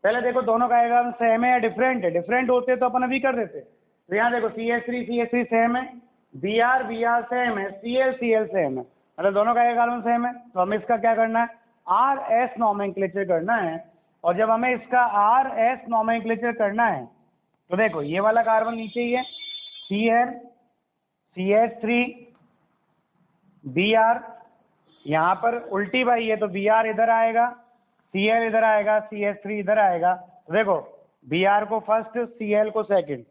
Speaker 2: पहले देखो दोनों का आएगा सेम है या डिफरेंट है? डिफरेंट होते तो अपन अभी कर देते। तो यहाँ देखो CH3 सेम है, Br सेम है, Cl सेम है, मतलब दोनों का कार्बन सेम है। तो हमें इसका क्या करना है? RS नोमेनक्लेचर करना है। और जब हमें इसका RS नोमेनक्लेचर करना है तो देखो ये वाला कार्बन नीचे ही है, Cl CH3 Br, यहाँ पर उल्टी बाई है तो Br इधर आएगा, Cl इधर आएगा, CH3 इधर आएगा। तो देखो Br को फर्स्ट, Cl को सेकंड।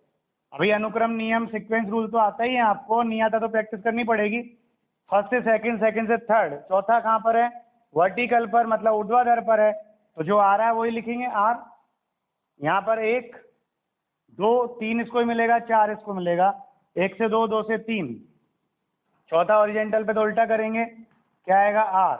Speaker 2: अभी अनुक्रम नियम सीक्वेंस रूल तो आता ही है आपको, नहीं आता तो प्रैक्टिस करनी पड़ेगी। फर्स्ट से सेकंड, सेकंड से 3rd, चौथा कहाँ पर है? वर्टिकल पर, मतलब ऊर्ध्वाधर पर है। तो जो आ रहा है वही लिखेंगे R। यहाँ पर 1 2 3 इसको ही मिलेगा, 4 इसको मिलेगा, 1 से 2, 2 से 3। चौथा ओरिजेंटल पे तो उल्टा करेंगे, क्या आएगा? R।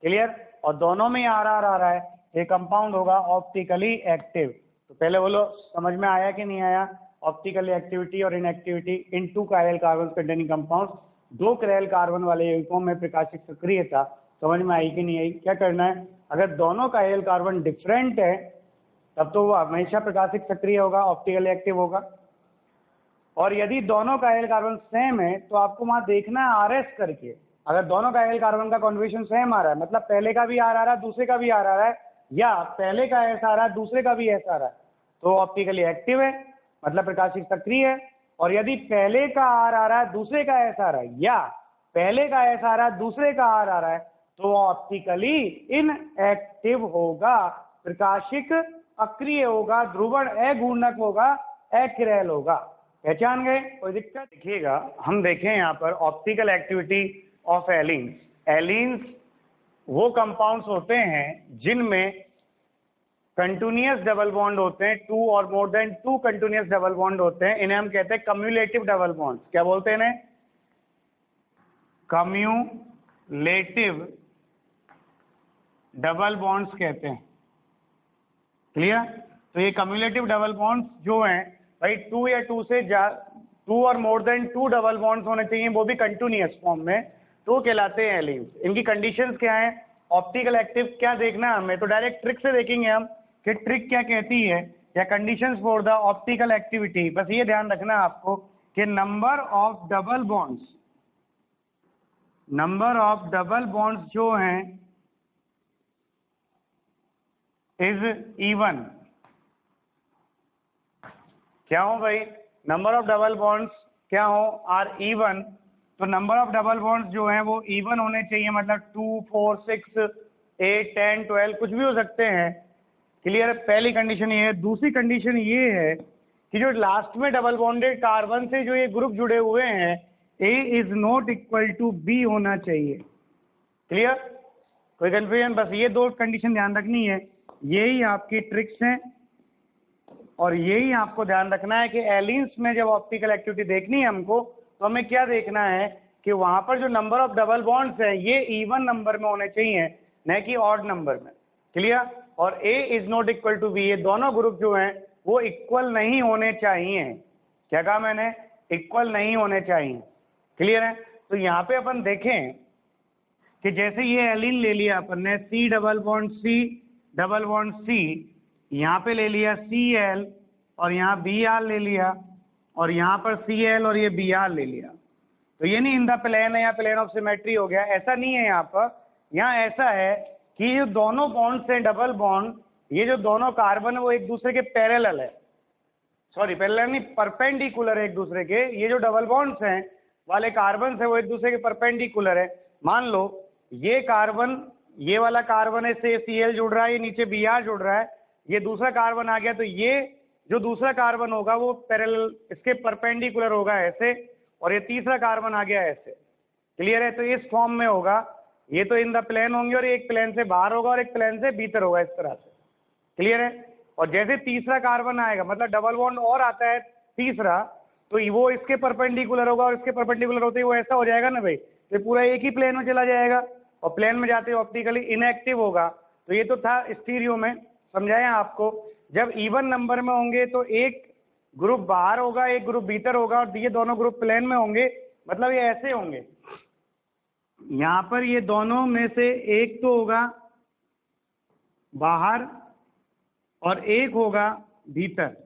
Speaker 2: क्लियर? और दोनों में आर आर आ रहा है, ये कंपाउंड होगा ऑप्टिकली एक्टिव। तो पहले बोलो समझ में आया कि नहीं आया? ऑप्टिकल एक्टिविटी और इनएक्टिविटी इन 2 chiral carbon containing compound, 2 chiral carbon वाले यौगिकों में प्रकाशिक सक्रियता समझ में आई कि नहीं आई? क्या करना है? अगर दोनों कायरल कार्बन डिफरेंट है तब तो वो हमेशा प्रकाशिक सक्रिय होगा, ऑप्टिकली एक्टिव होगा। और यदि दोनों कायरल कार्बन सेम है तो आपको वहां देखना है RS करके। अगर दोनों कायरल कार्बन का कॉन्फ़िगरेशन सेम आ रहा है, मतलब पहले का भी आर आ रहा है, दूसरे का भी आर आ रहा है, या पहले का एस आ रहा है, दूसरे का भी एस आ रहा है, तो ऑप्टिकली एक्टिव है, मतलब प्रकाशिक सक्रिय है। और यदि पहले का आर आ रहा है, दूसरे का एस आ रहा है, या पहले का एस आ रहा है, दूसरे का आर आ रहा है, तो ऑप्टिकली इनएक्टिव होगा, प्रकाशिक अक्रिय होगा, ध्रुवण अघूर्णक होगा, अकिरैल होगा। पहचान गए? कोई दिक्कत? देखिएगा, हम देखें यहाँ पर ऑप्टिकल एक्टिविटी ऑफ एलीन्स। एलीन्स वो कंपाउंड्स होते हैं जिनमें कंटिन्यूअस डबल बॉन्ड होते हैं, 2 और more than 2 continuous double bond होते हैं। इन्हें हम कहते हैं कम्युलेटिव डबल बॉन्ड। क्या बोलते हैं इन्हें? कम्युलेटिव डबल बॉन्ड्स कहते हैं। क्लियर? तो ये कम्युलेटिव डबल बॉन्ड्स जो हैं भाई 2 या 2 से 2 और मोर देन 2 डबल बॉन्ड्स होने चाहिए, वो भी कंटिन्यूअस फॉर्म में, तो कहलाते हैं एलीन्स। इनकी कंडीशंस क्या है? ऑप्टिकल एक्टिव क्या देखना है हमें? तो डायरेक्ट ट्रिक से देखेंगे हम कि ट्रिक क्या कहती है, या conditions for the optical activity. बस ये ध्यान रखना है आपको कि नंबर ऑफ डबल बॉन्ड्स जो हैं इज इवन। क्या हो भाई? नंबर ऑफ डबल बॉन्ड्स क्या हो? आर इवन तो नंबर ऑफ डबल बॉन्ड्स जो हैं वो इवन होने चाहिए, मतलब 2, 4, 6, 8, 10, 12 कुछ भी हो सकते हैं। क्लियर? पहली कंडीशन ये है। दूसरी कंडीशन ये है कि जो लास्ट में डबल बॉन्डेड कार्बन से जो ये ग्रुप जुड़े हुए हैं, A is not equal to B होना चाहिए। क्लियर? कोई कंफ्यूजन? बस ये दो कंडीशन ध्यान रखनी है, यही आपकी ट्रिक्स हैं और यही आपको ध्यान रखना है कि एलिन्स में जब ऑप्टिकल एक्टिविटी देखनी है हमको, तो हमें क्या देखना है कि वहां पर जो नंबर ऑफ डबल बॉन्ड्स है ये इवन नंबर में होने चाहिए, न कि ऑड नंबर में। क्लियर? और A is not equal to B, ये दोनों ग्रुप जो हैं वो इक्वल नहीं होने चाहिए। क्या कहा मैंने? इक्वल नहीं होने चाहिए। क्लियर है? तो यहाँ पे अपन देखें कि जैसे ये एलिन ले लिया अपन ने, C double bond C double bond C, यहाँ पे ले लिया Cl और यहाँ Br ले लिया और यहाँ पर Cl और ये Br ले लिया। तो ये नहीं इन द प्लेन है या प्लेन ऑफ सिमेट्री हो गया, ऐसा नहीं है। यहाँ पर यहाँ ऐसा है कि ये दोनों बॉन्ड्स हैं डबल बॉन्ड, ये जो दोनों कार्बन है वो एक दूसरे के पैरेलल है, सॉरी पैरेलल नहीं, परपेंडिकुलर है एक दूसरे के। ये जो डबल बॉन्ड्स हैं वाले कार्बन है वो एक दूसरे के परपेंडिकुलर है। मान लो ये कार्बन, ये वाला कार्बन है से Cl जुड़ रहा है, ये नीचे Br जुड़ रहा है, ये दूसरा कार्बन आ गया, तो ये जो दूसरा कार्बन होगा वो पैरेलल इसके परपेंडिकुलर होगा ऐसे, और ये तीसरा कार्बन आ गया ऐसे। क्लियर है? तो इस फॉर्म में होगा, ये तो इन द प्लेन होंगे और एक प्लेन से बाहर होगा और एक प्लेन से भीतर होगा, इस तरह से। क्लियर है? और जैसे तीसरा कार्बन आएगा, मतलब डबल बॉन्ड और आता है तीसरा, तो वो इसके परपेंडिकुलर होगा और इसके परपेंडिकुलर होते ही वो ऐसा हो जाएगा ना भाई, तो पूरा एक ही प्लेन में चला जाएगा और प्लेन में जाते ही ऑप्टिकली इनएक्टिव होगा। तो ये तो था स्टीरियो में, समझाया आपको। जब इवन नंबर में होंगे तो एक ग्रुप बाहर होगा, एक ग्रुप भीतर होगा, और ये दोनों ग्रुप प्लेन में होंगे, मतलब ये ऐसे होंगे। यहाँ पर ये दोनों में से एक तो होगा बाहर और एक होगा भीतर,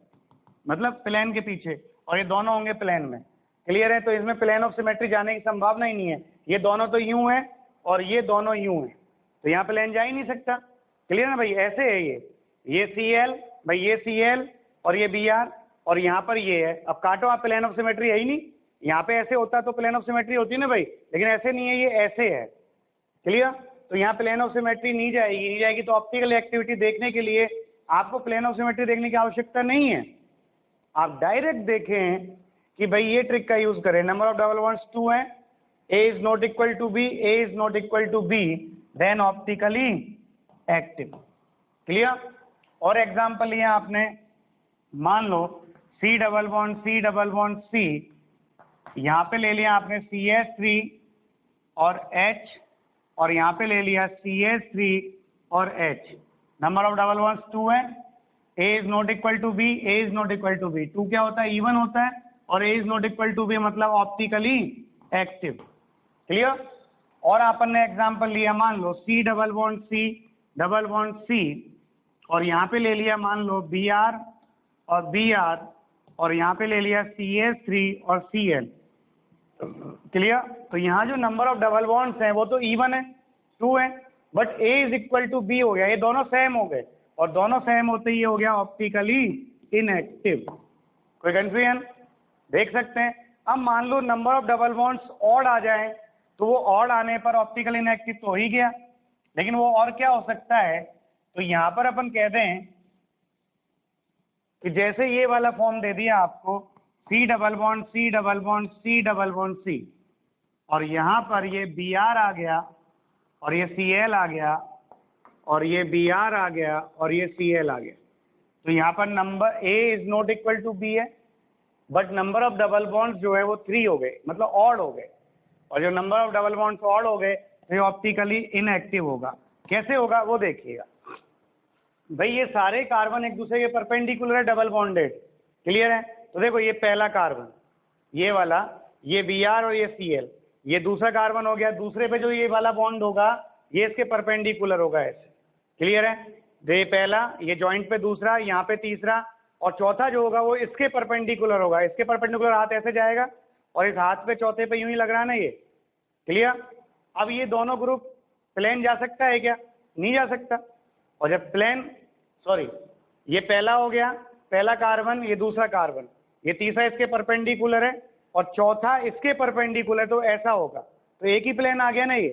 Speaker 2: मतलब प्लेन के पीछे, और ये दोनों होंगे प्लेन में। क्लियर है? तो इसमें प्लेन ऑफ सिमेट्री जाने की संभावना ही नहीं है। ये दोनों तो यूं है और ये दोनों यूं है, तो यहाँ प्लेन जा ही नहीं सकता। क्लियर है भाई? ऐसे है ये Cl भाई, ये Cl और ये Br और यहाँ पर ये है। अब काटो आप, प्लेन ऑफ सिमेट्री है ही नहीं। यहाँ पे ऐसे होता तो प्लेन ऑफ सिमेट्री होती ना भाई, लेकिन ऐसे नहीं है, ये ऐसे है। क्लियर? तो यहाँ प्लेन ऑफ सिमेट्री नहीं जाएगी। तो ऑप्टिकल एक्टिविटी देखने के लिए आपको प्लेन ऑफ सिमेट्री देखने की आवश्यकता नहीं है। आप डायरेक्ट देखें कि भाई ये ट्रिक का यूज करें। नंबर ऑफ डबल बॉन्ड्स 2 है, A is not equal to B, A is not equal to B, then optically active. Clear? और एग्जांपल लिया आपने, मान लो C डबल बॉन्ड C, यहाँ पे ले लिया आपने CH3 और H, और यहाँ पे ले लिया CH3 और H। Number of double bonds 2 है, A is not equal to B, A is not equal to B। 2 क्या होता है? इवन होता है, और A is not equal to B मतलब ऑप्टिकली एक्टिव। क्लियर? और अपन ने एग्जांपल लिया, मान लो C डबल बॉन्ड C, और यहाँ पे ले लिया मान लो Br और Br, और यहाँ पे ले लिया CH3 और Cl। क्लियर? तो यहाँ जो नंबर ऑफ डबल बॉन्ड्स हैं वो तो इवन है, 2 है, but A is equal to B हो गया, ये दोनों सेम हो गए, और दोनों सेम होते ही हो गया ऑप्टिकली इनएक्टिव। कोई कंफ्यूजन? देख सकते हैं। अब मान लो number of double bonds odd आ जाए, तो वो ऑड आने पर ऑप्टिकल इनएक्टिव तो हो ही गया, लेकिन वो और क्या हो सकता है? तो यहाँ पर अपन कह दें कि जैसे ये वाला फॉर्म दे दिया आपको, C डबल बॉन्ड C, और यहाँ पर ये Br आ गया और ये Cl आ गया और ये Br आ गया और ये Cl आ गया। तो यहाँ पर number A is not equal to B है, but number of double bonds जो है वो 3 हो गए, मतलब ऑड हो गए, और जो number of double bonds odd हो गए तो ये ऑप्टिकली इनएक्टिव होगा। कैसे होगा वो देखिएगा भाई। ये सारे कार्बन एक दूसरे के परपेंडिकुलर है, डबल बॉन्डेड। क्लियर है? तो देखो ये पहला कार्बन, ये वाला, ये Br और ये Cl, ये दूसरा कार्बन हो गया। दूसरे पे जो ये वाला बॉन्ड होगा ये इसके परपेंडिकुलर होगा ऐसे। क्लियर है? ये पहला, ये जॉइंट पे दूसरा, यहाँ पे तीसरा, और चौथा जो होगा वो इसके परपेंडिकुलर होगा। इसके परपेंडिकुलर हाथ ऐसे जाएगा और इस हाथ पे चौथे पे यूं ही लग रहा है ना ये। क्लियर? अब ये दोनों ग्रुप प्लेन जा सकता है क्या? नहीं जा सकता। और जब प्लेन, सॉरी, ये पहला हो गया, पहला कार्बन, ये दूसरा कार्बन, ये तीसरा इसके परपेंडिकुलर है, और चौथा इसके परपेंडिकुलर, तो ऐसा होगा। तो एक ही प्लेन आ गया ना, ये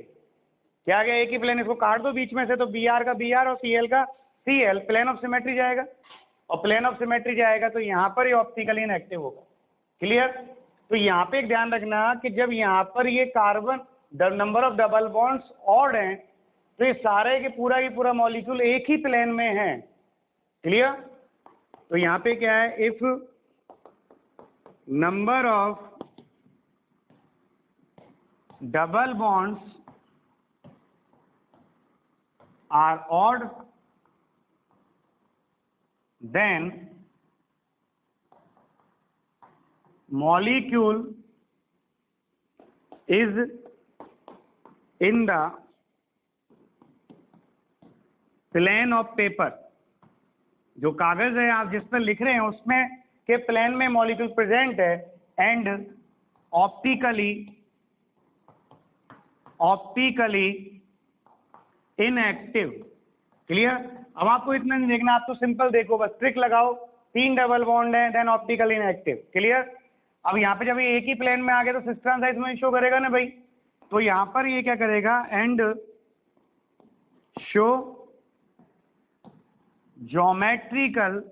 Speaker 2: क्या आ गया, एक ही प्लेन। इसको काट दो बीच में से, तो बी आर का बी आर और सी एल का C L, plane of symmetry जाएगा। और प्लेन ऑफ सिमेट्री जाएगा तो यहाँ पर ये ऑप्टिकली इनएक्टिव होगा। क्लियर? तो यहाँ पे एक ध्यान रखना कि जब यहाँ पर ये carbon number of double bonds odd हैं, तो ये सारे के पूरा की पूरा मॉलिक्यूल एक ही प्लेन में है। क्लियर? तो यहाँ पे क्या है, if number of double bonds are odd, then molecule is in the plane of paper। जो कागज है आप जिस पर लिख रहे हैं उसमें के प्लेन में मॉलिक्यूल प्रेजेंट है, एंड ऑप्टिकली इनएक्टिव। क्लियर? अब आपको इतना नहीं देखना, आप तो सिंपल देखो, बस ट्रिक लगाओ, 3 डबल बॉन्ड है, देन ऑप्टिकली इनएक्टिव। क्लियर? अब यहाँ पे जब ये एक ही प्लेन में आ गया तो सिस्टर्न साइज में शो करेगा ना भाई। तो यहाँ पर ये क्या करेगा, and show geometrical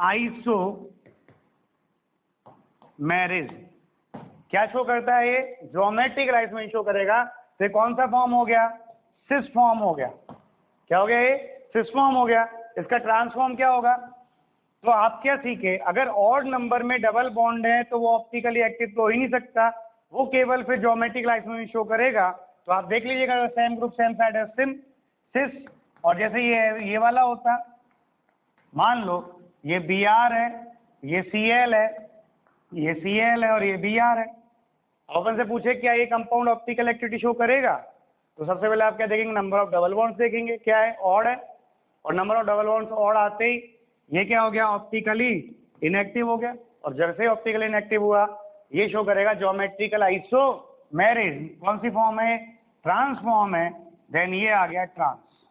Speaker 2: iso marriage. क्या शो करता है ये, ज्योमेट्रिकल आइसो में शो करेगा। तो कौन सा फॉर्म हो गया, सिस फॉर्म हो गया। क्या हो गया, ये सिस फॉर्म हो गया। इसका ट्रांसफॉर्म क्या होगा, तो आप क्या सीखे, अगर ऑड नंबर में डबल बॉन्ड है तो वो ऑप्टिकली एक्टिव तो हो ही नहीं सकता, वो केवल फिर ज्योमेट्रिकल आइसो में शो करेगा। तो आप देख लीजिएगा, सेम ग्रुप सेम साइड है, सिस। और जैसे ये वाला होता, मान लो ये बी आर है, ये सी एल है, ये सी एल है और ये बी आर है। अपन से पूछे क्या ये कंपाउंड ऑप्टिकल एक्टिविटी शो करेगा, तो सबसे पहले आप क्या देखेंगे, नंबर ऑफ डबल बॉन्ड्स देखेंगे, क्या है, ऑड है। और number of double bonds odd आते ही ये क्या हो गया, ऑप्टिकली इनएक्टिव हो गया। और जैसे ऑप्टिकली इनएक्टिव हुआ, ये शो करेगा ज्योमेट्रिकल आइसो मैरिज। कौन सी फॉर्म है, ट्रांसफॉर्म है, देन ये आ गया ट्रांस।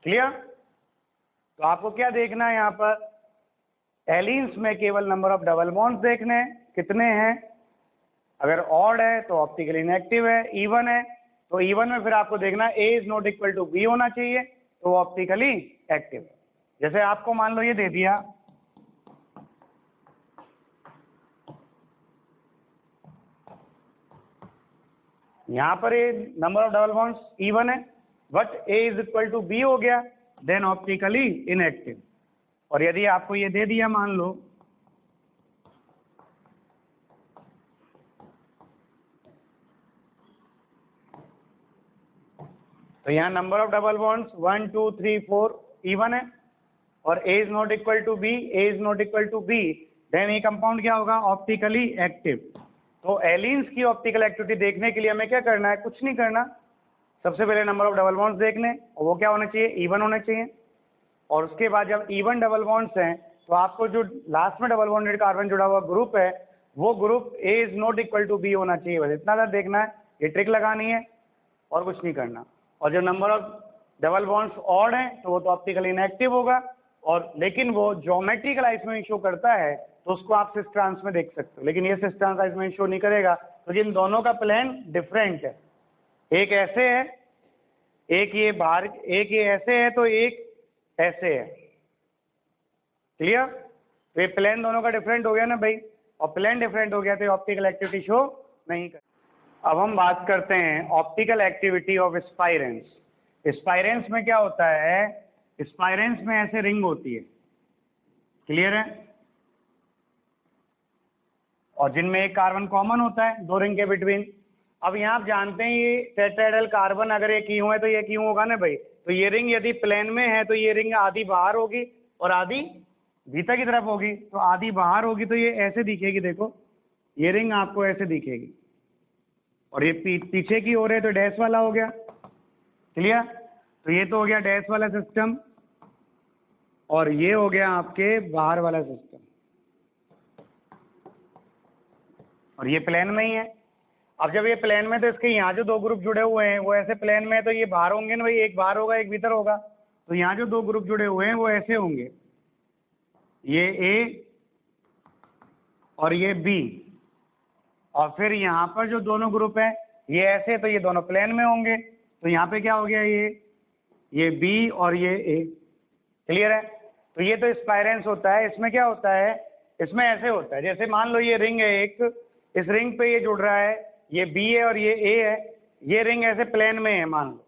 Speaker 2: क्लियर? तो आपको क्या देखना है यहाँ पर, एलिन्स में केवल नंबर ऑफ डबल बॉन्ड्स देखने हैं, कितने हैं। अगर ऑड है तो ऑप्टिकली इनएक्टिव है, इवन है तो इवन में फिर आपको देखना A is not equal to B होना चाहिए, तो वो ऑप्टिकली एक्टिव है। जैसे आपको मान लो ये दे दिया, यहाँ पर ये number of double bonds even है, but A is equal to B हो गया, देन ऑप्टिकली इनएक्टिव। और यदि आपको ये दे दिया, मान लो तो यहाँ number of double bonds 1 2 3 4 even है, और A is not equal to B, A is not equal to B, then ये कंपाउंड क्या होगा, ऑप्टिकली एक्टिव। तो एलिन्स की ऑप्टिकल एक्टिविटी देखने के लिए हमें क्या करना है, कुछ नहीं करना, सबसे पहले नंबर ऑफ डबल बॉन्ड्स देखने, और वो क्या होना चाहिए, इवन होना चाहिए। और उसके बाद जब इवन डबल बॉन्ड्स हैं तो आपको जो लास्ट में डबल बॉन्डेड कार्बन जुड़ा हुआ ग्रुप है, वो group A is not equal to B होना चाहिए। बस इतना सा देखना है, ये ट्रिक लगानी है और कुछ नहीं करना। और जो number of double bonds odd हैं तो वो तो ऑप्टिकली इनएक्टिव होगा, और लेकिन वो ज्योमेट्रिकल आइसो में शो करता है, तो उसको आप सिस ट्रांस में देख सकते हो, लेकिन ये सिस ट्रांस आइसो में शो नहीं करेगा। तो जिन दोनों का प्लेन डिफरेंट है, एक ऐसे है, एक ये बाहर, एक ये ऐसे है, तो एक ऐसे है। क्लियर? तो ये प्लेन दोनों का डिफरेंट हो गया ना भाई, और प्लेन डिफरेंट हो गया तो ऑप्टिकल एक्टिविटी शो नहीं कर। अब हम बात करते हैं ऑप्टिकल एक्टिविटी ऑफ स्पाइरेंस। स्पाइरेंस में क्या होता है, स्पाइरेंस में ऐसे रिंग होती है, क्लियर है, और जिनमें एक कार्बन कॉमन होता है दो रिंग के बिटवीन। अब यहाँ आप जानते हैं ये टेट्राहेड्रल कार्बन अगर ये क्यों है तो ये क्यों होगा ना भाई। तो ये रिंग यदि प्लेन में है तो ये रिंग आधी बाहर होगी और आधी भीतर की तरफ होगी। तो आधी बाहर होगी तो ये ऐसे दिखेगी, देखो ये रिंग आपको ऐसे दिखेगी, और ये पीछे की ओर है तो डैश वाला हो गया। क्लियर? तो ये तो हो गया डैश वाला सिस्टम, और ये हो गया आपके बाहर वाला सिस्टम, और ये प्लेन में ही है। अब जब ये प्लेन में तो इसके यहाँ जो दो ग्रुप जुड़े हुए हैं वो ऐसे प्लेन में है, तो ये बाहर होंगे ना भाई, एक बाहर होगा एक भीतर होगा। तो यहाँ जो दो ग्रुप जुड़े हुए हैं वो ऐसे होंगे, ये ए और ये बी, और फिर यहाँ पर जो दोनों ग्रुप हैं ये ऐसे, तो ये दोनों प्लेन में होंगे, तो यहाँ पे क्या हो गया, ये बी और ये ए। क्लियर है? तो ये तो स्पाइरेंस होता है। इसमें क्या होता है, इसमें ऐसे होता है, जैसे मान लो ये रिंग है एक, इस रिंग पे ये जुड़ रहा है, ये बी है और ये ए है, ये रिंग ऐसे प्लेन में है, मान लो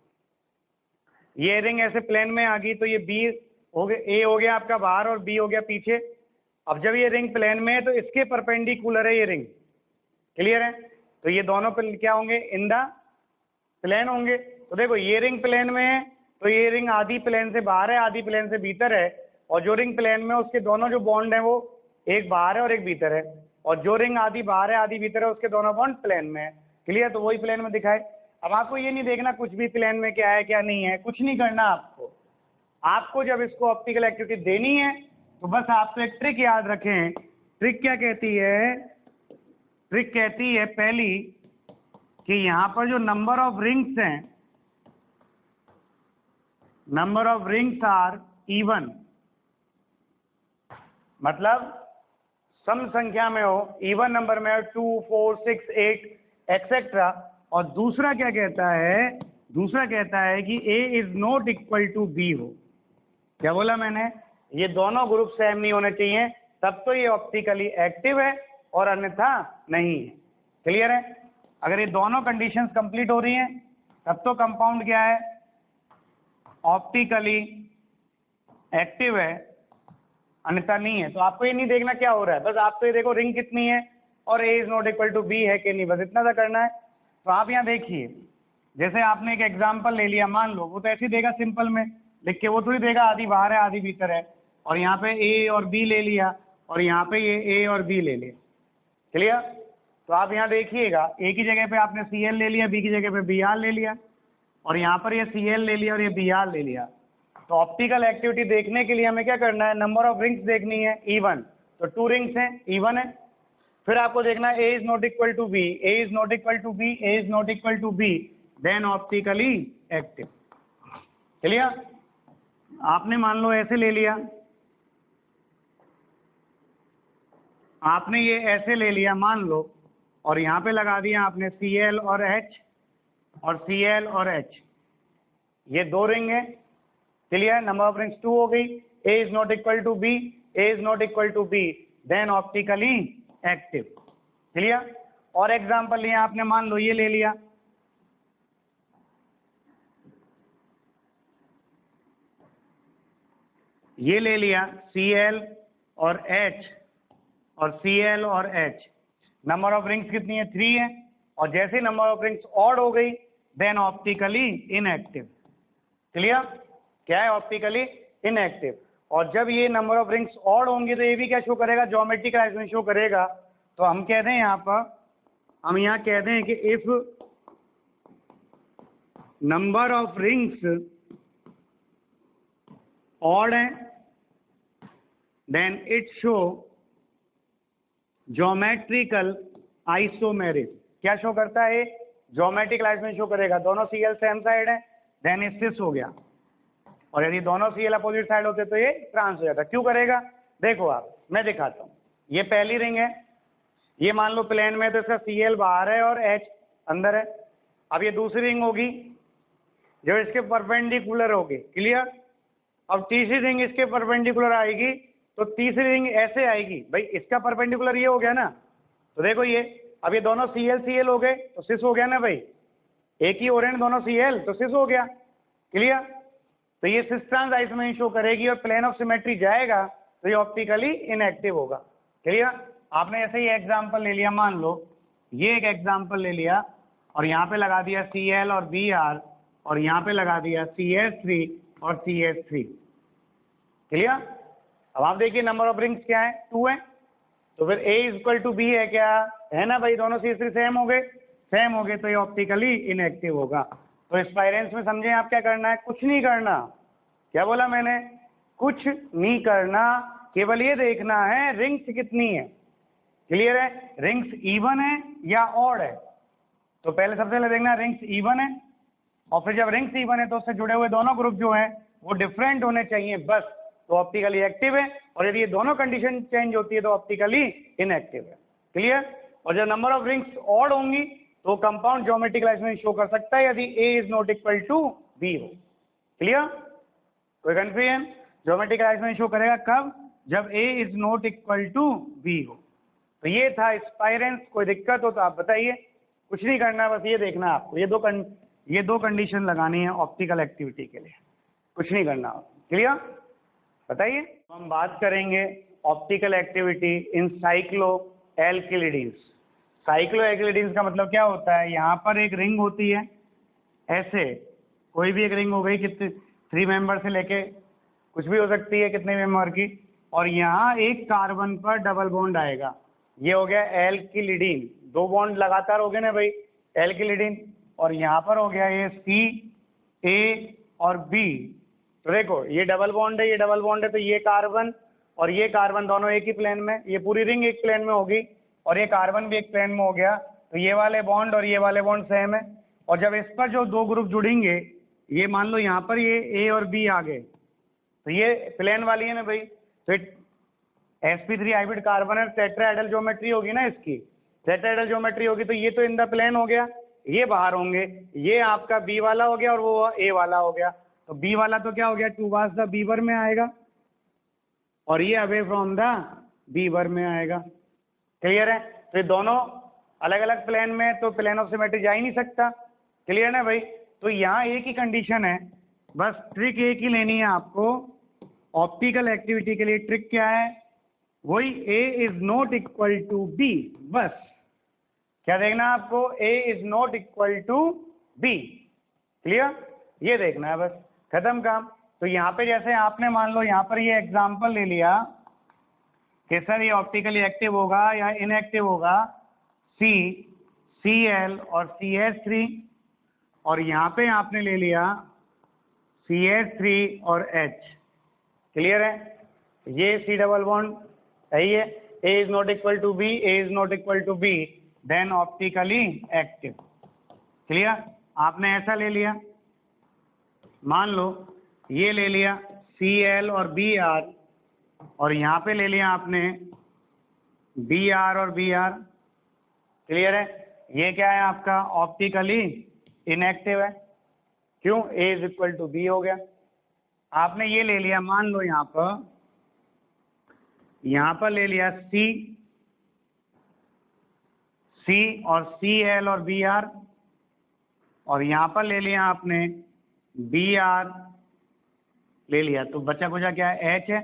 Speaker 2: ये रिंग ऐसे प्लेन में आ गई, तो ये बी हो गया, ए हो गया आपका बाहर और बी हो गया पीछे। अब जब ये रिंग प्लेन में है तो इसके परपेंडिकुलर है ये रिंग। क्लियर है? तो ये दोनों क्या होंगे, इन द प्लेन होंगे। तो देखो ये रिंग प्लेन में है तो ये रिंग आधी प्लेन से बाहर है, आधी प्लेन से भीतर है, और जो रिंग प्लेन में है उसके दोनों जो बॉन्ड है वो एक बाहर है और एक भीतर है, और जो रिंग आधी बाहर है आधी भीतर है उसके दोनों बॉन्ड प्लेन में है। क्लियर? तो वही प्लेन में दिखाए। अब आपको ये नहीं देखना कुछ भी प्लेन में क्या है क्या नहीं है, कुछ नहीं करना आपको। आपको जब इसको ऑप्टिकल एक्टिविटी देनी है तो बस आपको एक ट्रिक याद रखें। ट्रिक क्या कहती है? ट्रिक कहती है पहली कि यहाँ पर जो नंबर ऑफ रिंग्स हैं, number of rings are even, मतलब सम संख्या में हो, इवन नंबर में हो, 2, 4, 6, 8 एक्सेट्रा। और दूसरा क्या कहता है? दूसरा कहता है कि A is not equal to B हो। क्या बोला मैंने? ये दोनों ग्रुप सेम नहीं होने चाहिए, तब तो ये ऑप्टिकली एक्टिव है और अन्यथा नहीं है। क्लियर है? अगर ये दोनों कंडीशंस कंप्लीट हो रही हैं तब तो कंपाउंड क्या है, ऑप्टिकली एक्टिव है, अन्यथा नहीं है। तो आपको ये नहीं देखना क्या हो रहा है, बस आपको ये देखो रिंग कितनी है और A is not equal to B है कि नहीं, बस इतना सा करना है। तो आप यहाँ देखिए, जैसे आपने एक एग्जाम्पल ले लिया, मान लो वो तो ऐसे ही देगा सिंपल में लिख के, वो थोड़ी देगा आधी बाहर है आधी भीतर है, और यहाँ पे A और B ले लिया और यहाँ पे ये A और B ले लिया। क्लियर? तो आप यहाँ देखिएगा, A की जगह पे आपने Cl ले लिया, B की जगह पे Br ले लिया, और यहाँ पर ये Cl ले लिया और ये Br ले लिया। तो ऑप्टिकल एक्टिविटी देखने के लिए हमें क्या करना है, नंबर ऑफ रिंग्स देखनी है, इवन। तो 2 रिंग्स हैं, इवन है। फिर आपको देखना है A is not equal to B, A is not equal to B, A is not equal to B, then optically active. Clear? आपने मान लो ऐसे ले लिया, आपने ये ऐसे ले लिया मान लो, और यहाँ पे लगा दिया आपने Cl और H और Cl और H, ये 2 रिंग है। क्लियर? नंबर ऑफ रिंग्स 2 हो गई। A is not equal to B, A is not equal to B, then optically active. Clear? और एग्जांपल लिया आपने, मान लो ये ले लिया, ये ले लिया Cl और H और Cl और H, नंबर ऑफ रिंग्स कितनी है, 3 है, और जैसे नंबर ऑफ रिंग्स ऑड हो गई देन ऑप्टिकली इनएक्टिव। क्लियर? क्या है? Optically inactive. और जब ये नंबर ऑफ रिंग्स ऑड होंगे तो ये भी क्या शो करेगा, ज्योमेट्रिकल आइसोमेर शो करेगा। तो हम कह दें यहाँ पर, हम यहाँ कह दें कि if number of rings odd है then it show geometrical isomerism. क्या शो करता है? ज्योमेट्रिकल आइसोमेर शो करेगा। दोनों Cl सेम साइड है देन ये सिस हो गया, और यदि दोनों Cl अपोजिट साइड होते तो ये ट्रांस हो जाता। क्यों करेगा? देखो आप, मैं दिखाता हूँ। ये पहली रिंग है, ये मान लो प्लेन में, तो इसका Cl बाहर है और H अंदर है। अब ये दूसरी रिंग होगी जो इसके परपेंडिकुलर होगी। क्लियर? अब तीसरी रिंग इसके परपेंडिकुलर आएगी, तो तीसरी रिंग ऐसे आएगी, भाई इसका परपेंडिकुलर ये हो गया ना, तो देखो ये, अब ये दोनों Cl Cl हो गए तो सिस हो गया ना भाई, एक ही हो रहे हैं दोनों Cl, तो सिस हो गया। क्लियर? तो ये सिस ट्रांस आइसोमेर शो करेगी और प्लेन ऑफ सिमेट्री जाएगा तो ये ऑप्टिकली इनएक्टिव होगा। क्लियर? आपने ऐसे ही एग्जाम्पल ले लिया, मान लो ये एक एग्जाम्पल ले लिया और यहाँ पे लगा दिया Cl और Br, और यहाँ पे लगा दिया CS3 और CS3। क्लियर? अब आप देखिए नंबर ऑफ रिंग्स क्या है, 2 है, तो फिर A is equal to B है क्या, है ना भाई, दोनों CS3 सेम हो गए, सेम हो गए, तो ये ऑप्टिकली इनएक्टिव होगा। तो स्पाइरेंस में समझे आप क्या करना है, कुछ नहीं करना। क्या बोला मैंने? कुछ नहीं करना, केवल ये देखना है रिंग्स कितनी है। क्लियर है? रिंग्स इवन है या ऑड है, तो पहले सबसे पहले देखना रिंग्स इवन है, और फिर जब रिंग्स इवन है तो उससे जुड़े हुए दोनों ग्रुप जो हैं वो डिफरेंट होने चाहिए, बस तो ऑप्टिकली एक्टिव है, और यदि ये दोनों कंडीशन चेंज होती है तो ऑप्टिकली इनएक्टिव है। क्लियर? और जब नंबर ऑफ रिंग्स ऑड होंगी तो कंपाउंड ज्योमेट्रिकल आइसोमेरिज्म शो कर सकता है यदि A is not equal to B हो। क्लियर? कोई कंफ्यूजन? ज्योमेट्रिकल आइसोमेरिज्म शो करेगा कब? जब A is not equal to B हो। तो ये था स्पाइरेंस। कोई दिक्कत हो तो आप बताइए। कुछ नहीं करना, बस ये देखना आपको, ये दो कंडीशन लगानी है ऑप्टिकल एक्टिविटी के लिए, कुछ नहीं करना। क्लियर? बताइए। हम बात करेंगे optical activity in cyclo alkylidenes. Cyclo alkylidenes का मतलब क्या होता है? यहाँ पर एक रिंग होती है, ऐसे कोई भी एक रिंग हो गई, कितने 3 मेंबर से लेके कुछ भी हो सकती है, कितने मेंबर की, और यहाँ एक कार्बन पर डबल बॉन्ड आएगा, ये हो गया एल्किलिडीन। 2 बॉन्ड लगातार हो गए ना भाई, एल्किलिडीन। और यहाँ पर हो गया ये C, A और B। तो देखो ये डबल बॉन्ड है, ये डबल बॉन्ड है, तो ये कार्बन और ये कार्बन दोनों एक ही प्लेन में, ये पूरी रिंग एक प्लेन में होगी, और ये कार्बन भी एक प्लेन में हो गया, तो ये वाले बॉन्ड और ये वाले बॉन्ड सेम है। और जब इस पर जो 2 ग्रुप जुड़ेंगे, ये मान लो यहाँ पर ये A और B आ गए, तो ये प्लेन वाली है ना भाई, तो sp3 हाइब्रिड कार्बन है, टेट्राहेड्रल ज्योमेट्री होगी ना इसकी, टेट्राहेड्रल ज्योमेट्री होगी, तो ये तो इन द प्लेन हो गया, ये बाहर होंगे, ये आपका B वाला हो गया और वो A वाला हो गया। तो B वाला तो क्या हो गया, टूवर्ड्स द बीवर में आएगा, और ये अवे फ्रॉम द बीवर में आएगा। क्लियर है? तो ये दोनों अलग अलग प्लेन में, तो प्लेन ऑफ सिमेट्री जा ही नहीं सकता। क्लियर है भाई? तो यहाँ एक ही कंडीशन है, बस ट्रिक एक ही लेनी है आपको। ऑप्टिकल एक्टिविटी के लिए ट्रिक क्या है? वही A is not equal to B। बस क्या देखना है आपको? A is not equal to B। Clear? ये देखना है, बस खत्म काम। तो यहाँ पे जैसे आपने मान लो यहाँ पर ये एग्जांपल ले लिया कि सर ये ऑप्टिकली एक्टिव होगा या इनएक्टिव होगा, C, Cl और CH3, और यहाँ पे आपने ले लिया CH3 और H। क्लियर है? ये C डबल बॉन्ड है, ये A is not equal to B, A is not equal to B, then optically active. Clear? आपने ऐसा ले लिया, मान लो ये ले लिया Cl और Br, और यहाँ पे ले लिया आपने Br और Br। क्लियर है? ये क्या है आपका? ऑप्टिकली इनएक्टिव है। क्यों? A is equal to B हो गया। आपने ये ले लिया, मान लो यहाँ पर ले लिया C और Cl और Br, और यहाँ पर ले लिया आपने Br ले लिया, तो बचा कुचा क्या है? H है।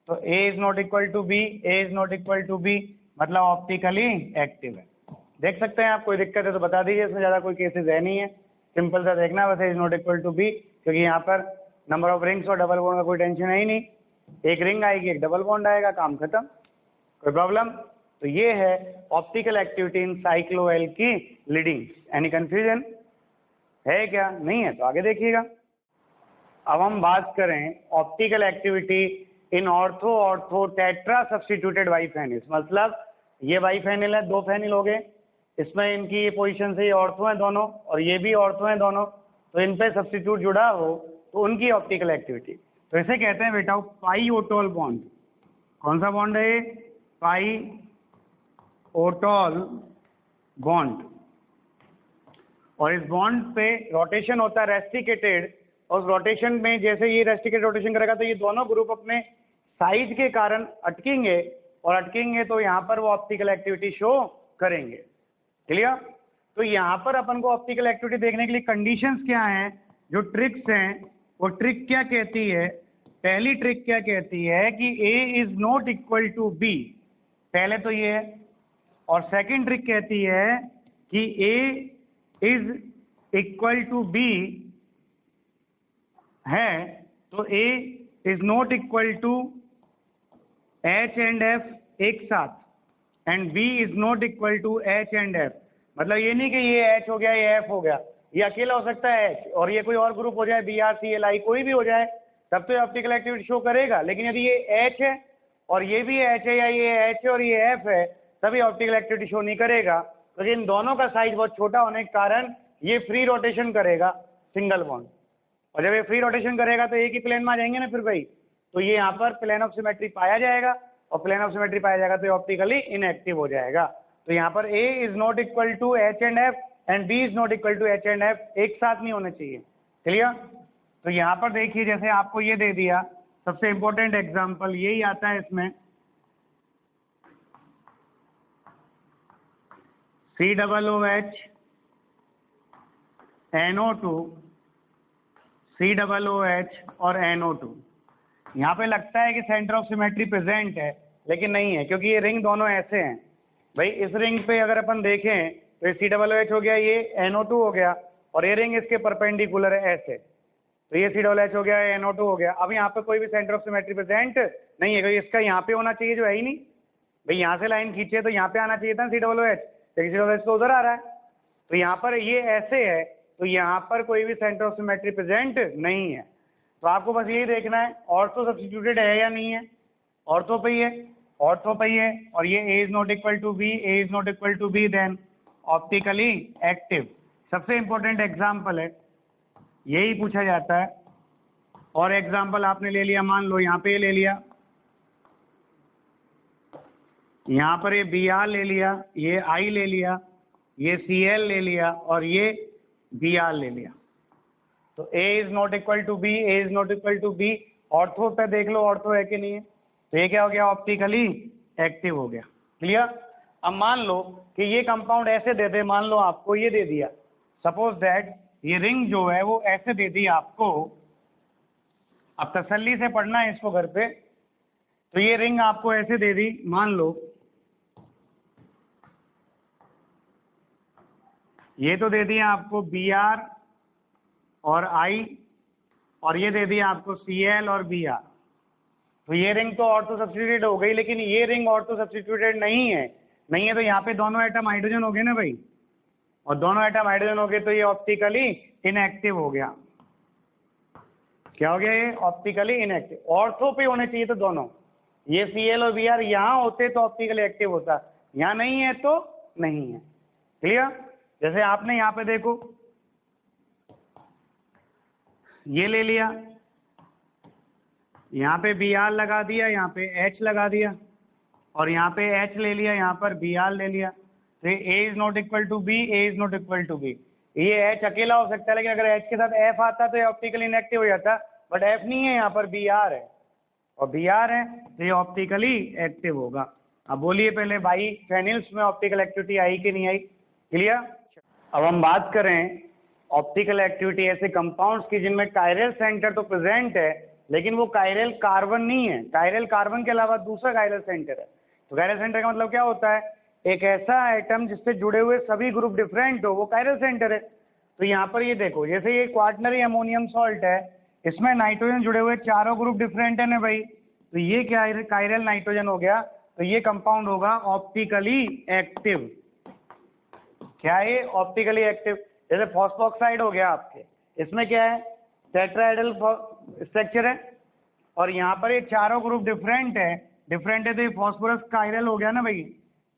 Speaker 2: तो A is not equal to B, A is not equal to B, मतलब ऑप्टिकली एक्टिव है। देख सकते हैं आप, कोई दिक्कत है तो बता दीजिए, इसमें ज़्यादा कोई केसेस है नहीं है, सिंपल सा देखना है बस, A is not equal to B, क्योंकि यहाँ पर नंबर ऑफ रिंग्स और डबल बॉन्ड का कोई टेंशन है ही नहीं, एक रिंग आएगी एक डबल बॉन्ड आएगा, काम खत्म। कोई प्रॉब्लम? तो ये है optical activity in cycloalkylidene. Any confusion है क्या? नहीं है तो आगे देखिएगा। अब हम बात करें optical activity in ortho ortho tetra substituted biphenyls. मतलब ये बाइफेनिल है, 2 फेनिल हो गए, इसमें इनकी पोजीशन से ये ऑर्थो हैं दोनों, और ये भी ऑर्थो हैं दोनों, तो इन पे सब्स्टिट्यूट जुड़ा हो तो उनकी ऑप्टिकल एक्टिविटी, तो इसे कहते हैं बेटा पाई ओटोल बॉन्ड। कौन सा बॉन्ड है? पाई ओटोल बॉन्ड। और इस बॉन्ड पे रोटेशन होता है रेस्टिकेटेड, और उस रोटेशन में जैसे ये रेस्टिकेटेड रोटेशन करेगा तो ये दोनों ग्रुप अपने साइज के कारण अटकेंगे, और अटकेंगे तो यहाँ पर वो ऑप्टिकल एक्टिविटी शो करेंगे। क्लियर? तो यहाँ पर अपन को ऑप्टिकल एक्टिविटी देखने के लिए कंडीशंस क्या हैं, जो ट्रिक्स हैं, वो ट्रिक क्या कहती है? पहली ट्रिक क्या कहती है कि A is not equal to B, पहले तो ये है, और सेकंड ट्रिक कहती है कि A is equal to B है, तो A is not equal to H and F एक साथ, and B is not equal to H and F। मतलब ये नहीं कि ये H हो गया ये F हो गया, ये अकेला हो सकता है H, और ये कोई और ग्रुप हो जाए Br Cl I कोई भी हो जाए, तब तो ये ऑप्टिकल एक्टिविटी शो करेगा। लेकिन यदि ये H है और ये भी H है, या ये H है और ये F है, तभी ऑप्टिकल एक्टिविटी शो नहीं करेगा, क्योंकि इन दोनों का साइज बहुत छोटा होने के कारण ये फ्री रोटेशन करेगा सिंगल बॉन्ड, और जब ये फ्री रोटेशन करेगा तो एक ही प्लेन में आ जाएंगे ना फिर भाई, तो ये यहाँ पर प्लेन ऑफ सिमेट्री पाया जाएगा, और प्लेन ऑफ सिमेट्री पाया जाएगा तो ये ऑप्टिकली इनएक्टिव हो जाएगा। तो यहाँ पर A is not equal to H and F and B is not equal to H and F, एक साथ नहीं होने चाहिए। क्लियर? तो यहाँ पर देखिए, जैसे आपको ये दे दिया, सबसे इंपॉर्टेंट एग्जांपल यही आता है इसमें, COOH NO2 COOH और NO2। यहाँ पे लगता है कि सेंटर ऑफ सिमेट्री प्रेजेंट है, लेकिन नहीं है, क्योंकि ये रिंग दोनों ऐसे हैं भाई। इस रिंग पे अगर अपन देखें तो ये COOH हो गया, ये NO2 हो गया, और ये रिंग इसके परपेंडिकुलर है ऐसे, तो ये COOH हो गया, ये NO2 हो गया। अब यहाँ पे कोई भी सेंटर ऑफ सिमेट्री प्रेजेंट नहीं है, क्योंकि इसका यहाँ पे होना चाहिए, जो है ही नहीं भाई। यहाँ से लाइन खींचे तो यहाँ पे आना चाहिए था COOH, लेकिन COOH तो उधर आ रहा है। तो यहाँ पर ये ऐसे है, तो यहाँ पर कोई भी सेंटर ऑफ सिमेट्री प्रेजेंट नहीं है। तो आपको बस यही देखना है ऑर्थो सब्स्टिट्यूटेड है या नहीं है। ऑर्थो पे ही है, ऑर्थो पे ही है, और ये A is not equal to B, A is not equal to B, then optically active. सबसे इंपॉर्टेंट एग्जाम्पल है, यही पूछा जाता है। और एग्जाम्पल आपने ले लिया, मान लो यहाँ पे ले लिया, यहाँ पर ये Br ले लिया, ये I ले लिया, ये Cl ले लिया, और ये Br ले लिया। तो A is not equal to B, A is not equal to B। Ortho पे देख लो ऑर्थो है कि नहीं है। तो ये क्या हो गया, ऑप्टिकली एक्टिव हो गया। क्लियर? अब मान लो कि ये कंपाउंड ऐसे दे दे, मान लो आपको ये दे दिया, सपोज दैट ये रिंग जो है वो ऐसे दे दी आपको। अब तसल्ली से पढ़ना है इसको घर पे। तो ये रिंग आपको ऐसे दे दी, मान लो ये तो दे दिया आपको Br और I, और ये दे दिया आपको Cl और Br। तो ये रिंग तो ऑर्थो सब्स्टिट्यूटेड हो गई, लेकिन ये रिंग ऑर्थो सब्स्टिट्यूटेड नहीं है। नहीं है तो यहाँ पे दोनों एटम हाइड्रोजन हो गए ना भाई, और दोनों एटम हाइड्रोजन हो गए तो ये ऑप्टिकली इनएक्टिव हो गया। क्या हो गया, ये ऑप्टिकली इनएक्टिव। ऑर्थो पे होने चाहिए तो दोनों, ये Cl और Br यहाँ होते तो ऑप्टिकली एक्टिव होता, यहाँ नहीं है तो नहीं है। क्लियर? जैसे आपने यहाँ पे देखो, ये ले लिया, यहाँ पे Br लगा दिया, यहाँ पे H लगा दिया, और यहाँ पे H ले लिया, यहाँ पर Br ले लिया। तो A is not equal to B, A is not equal to B। ये H अकेला हो सकता है, लेकिन अगर H के साथ F आता तो ये ऑप्टिकली इनएक्टिव हो जाता, बट F नहीं है, यहाँ पर Br है, और Br है तो ये ऑप्टिकली एक्टिव होगा। अब बोलिए पहले भाई, फेनिल्स में ऑप्टिकल एक्टिविटी आई कि नहीं आई? क्लियर? अब हम बात करें ऑप्टिकल एक्टिविटी ऐसे कंपाउंड्स की जिनमें कायरल सेंटर तो प्रेजेंट है, लेकिन वो कायरल कार्बन नहीं है। कायरल कार्बन के अलावा दूसरा कायरल सेंटर है। तो कायरल सेंटर का मतलब क्या होता है, एक ऐसा एटम जिससे जुड़े हुए सभी ग्रुप डिफरेंट हो, वो कायरल सेंटर है। तो यहाँ पर ये देखो, जैसे ये क्वार्टनरी अमोनियम सॉल्ट है, इसमें नाइट्रोजन जुड़े हुए चारों ग्रुप डिफरेंट है ना भाई। तो ये क्या है, कायरल नाइट्रोजन हो गया, तो ये कंपाउंड होगा ऑप्टिकली एक्टिव। क्या है, ऑप्टिकली एक्टिव। जैसे फॉस्फोक्साइड हो गया आपके, इसमें क्या है, टेट्राहेड्रल स्ट्रक्चर है, और यहाँ पर ये चारों ग्रुप डिफरेंट है तो ये फॉस्फोरस कायरल हो गया ना भाई।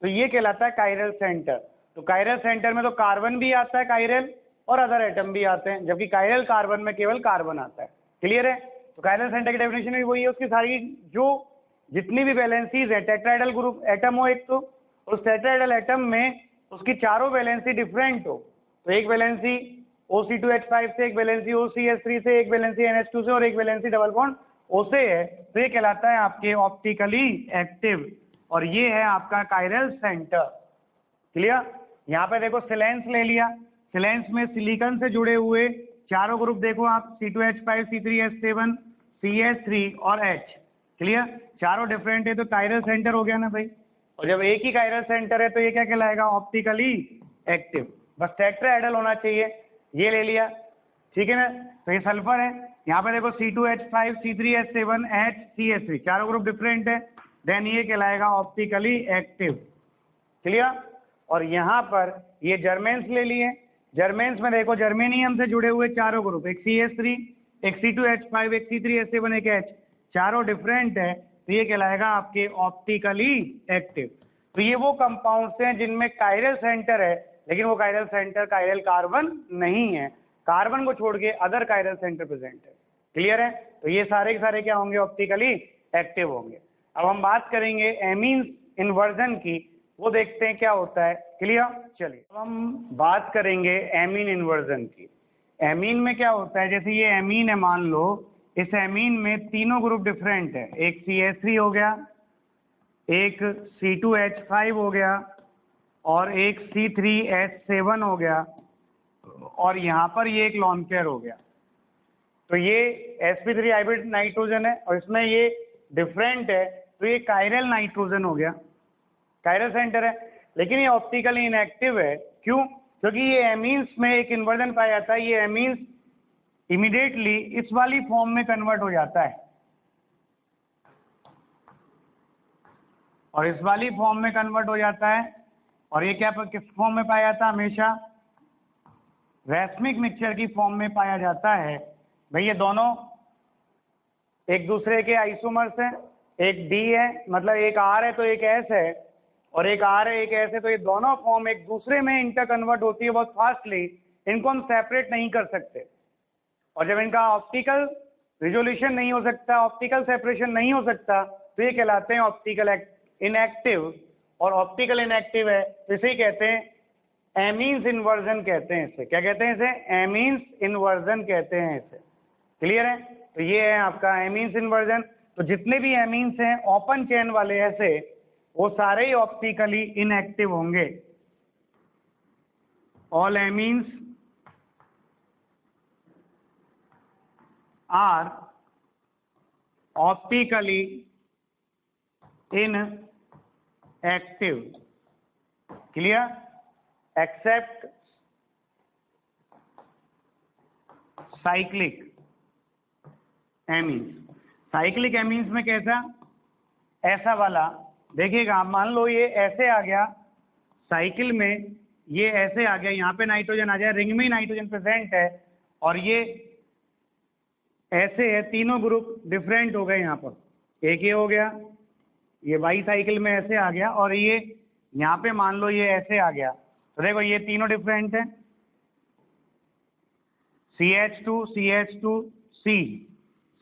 Speaker 2: तो ये कहलाता है कायरल सेंटर। तो कायरल सेंटर में तो कार्बन भी आता है कायरल, और अदर एटम भी आते हैं, जबकि कायरल कार्बन में केवल कार्बन आता है। क्लियर है? तो कायरल सेंटर की डेफिनेशन भी वही है, उसकी सारी जो जितनी भी वैलेंसीज है, टेट्राहेड्रल ग्रुप एटम हो एक, तो उस टेट्राहेड्रल एटम में उसकी चारों वैलेंसी डिफरेंट हो। तो एक वैलेंसी OC2H5 से, एक वैलेंसी OCH3 से, एक वैलेंसी NH2 से, और एक वैलेंसी डबल बॉन्ड O से है। तो ये कहलाता है आपके ऑप्टिकली एक्टिव, और ये है आपका कायरल सेंटर। क्लियर? यहाँ पे देखो सिलेंस ले लिया, सिलेंस में सिलिकॉन से जुड़े हुए चारों ग्रुप देखो आप, C2H5, C3H7, CH3 और H। क्लियर? चारों डिफरेंट है तो कायरल सेंटर हो गया ना भाई। और जब एक ही कायरल सेंटर है तो ये क्या कहलाएगा, ऑप्टिकली एक्टिव। बस टेट्राहेड्रल होना चाहिए। ये ले लिया, ठीक है ना। तो ये सल्फर है, यहाँ पे देखो C2H5, C3H7, H, CH3, चारों ग्रुप डिफरेंट है, देन ये कहलाएगा ऑप्टिकली एक्टिव। क्लियर? और यहाँ पर ये जर्मेन्स ले लिए, जर्मेन्स में देखो जर्मेनियम से जुड़े हुए चारों ग्रुप, एक CH3, एक C2H5, एक C3H7, एक H, चारों डिफरेंट है, तो ये कहलाएगा आपके ऑप्टिकली एक्टिव। तो ये वो कंपाउंड्स हैं जिनमें कायरल सेंटर है, लेकिन वो कायरल सेंटर कायरल कार्बन नहीं है, कार्बन को छोड़ के अदर कायरल सेंटर प्रेजेंट है। क्लियर है? तो ये सारे के सारे क्या होंगे, ऑप्टिकली एक्टिव होंगे। अब हम बात करेंगे एमीन इन्वर्जन की, वो देखते हैं क्या होता है। क्लियर? चलिए अब हम बात करेंगे एमीन इन्वर्जन की। एमीन में क्या होता है, जैसे ये एमीन है, मान लो इस एमीन में तीनों ग्रुप डिफरेंट है, एक CH3 हो गया, एक C2H5 हो गया और एक C3H7 हो गया और यहाँ पर ये एक लॉन पेयर हो गया। तो ये sp3 हाइब्रिड नाइट्रोजन है और इसमें ये डिफरेंट है, तो ये कायरल नाइट्रोजन हो गया, कायरल सेंटर है, लेकिन ये ऑप्टिकली इनएक्टिव है। क्यों? क्योंकि ये एमीन्स में एक इन्वर्जन पाया जाता है, ये एमीन्स इमीडिएटली इस वाली फॉर्म में कन्वर्ट हो जाता है और इस वाली फॉर्म में कन्वर्ट हो जाता है। और ये क्या किस फॉर्म में पाया जाता है? हमेशा रैस्मिक मिक्सचर की फॉर्म में पाया जाता है। भाई ये दोनों एक दूसरे के आइसोमर्स हैं, एक D है, मतलब एक R है तो एक S है, और एक R है एक S है, तो ये दोनों फॉर्म एक दूसरे में इंटर कन्वर्ट होती है बहुत फास्टली, इनको हम सेपरेट नहीं कर सकते। और जब इनका ऑप्टिकल रिजोल्यूशन नहीं हो सकता, ऑप्टिकल सेपरेशन नहीं हो सकता, तो ये कहलाते हैं ऑप्टिकल इनएक्टिव। और ऑप्टिकल इनएक्टिव है तो इसे ही कहते हैं एमीन्स इन्वर्जन कहते हैं। इसे क्या कहते हैं? इसे एमीन्स इन्वर्जन कहते हैं इसे। क्लियर है? तो ये है आपका एमीन्स इन्वर्जन। तो जितने भी एमीन्स हैं ओपन चेन वाले ऐसे, वो सारे ही ऑप्टिकली इनएक्टिव होंगे। All amines are optically inactive. Clear? Except cyclic amines. Cyclic amines में कैसा? ऐसा वाला देखिएगा, मान लो ये ऐसे आ गया साइकिल में, ये ऐसे आ गया, यहाँ पे नाइट्रोजन आ जाए, रिंग में ही नाइट्रोजन प्रेजेंट है, और ये ऐसे है, तीनों ग्रुप डिफरेंट हो गए। यहाँ पर एक ये हो गया, ये बाई साइकिल में ऐसे आ गया, और ये यहाँ पे मान लो ये ऐसे आ गया, तो देखो ये तीनों डिफरेंट है, CH2 CH2 C,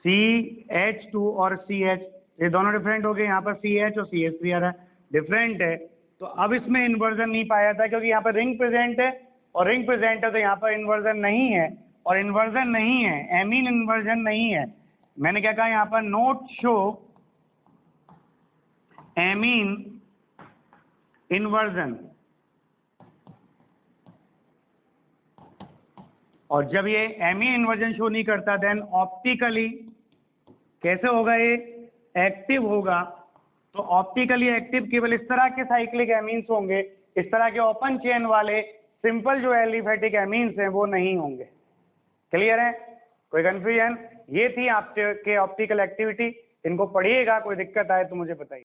Speaker 2: CH2 और CH, ये दोनों डिफरेंट हो गए। यहाँ पर CH और CH3 आ रहा है, डिफरेंट है। तो अब इसमें इन्वर्जन नहीं पाया था क्योंकि यहाँ पर रिंग प्रेजेंट है, और रिंग प्रेजेंट है तो यहाँ पर इन्वर्जन नहीं है, और इन्वर्जन नहीं है, एमीन इन्वर्जन नहीं है। मैंने क्या कहा यहाँ पर? Note show amine inversion. और जब ये एमीन इन्वर्जन शो नहीं करता, देन ऑप्टिकली कैसे होगा? ये एक्टिव होगा। तो ऑप्टिकली एक्टिव केवल इस तरह के साइक्लिक एमीन्स होंगे, इस तरह के ओपन चेन वाले सिंपल जो एलिफेटिक एमीन्स हैं वो नहीं होंगे। क्लियर है? कोई कंफ्यूजन? ये थी आपके ऑप्टिकल एक्टिविटी, इनको पढ़िएगा, कोई दिक्कत आए तो मुझे बताइए।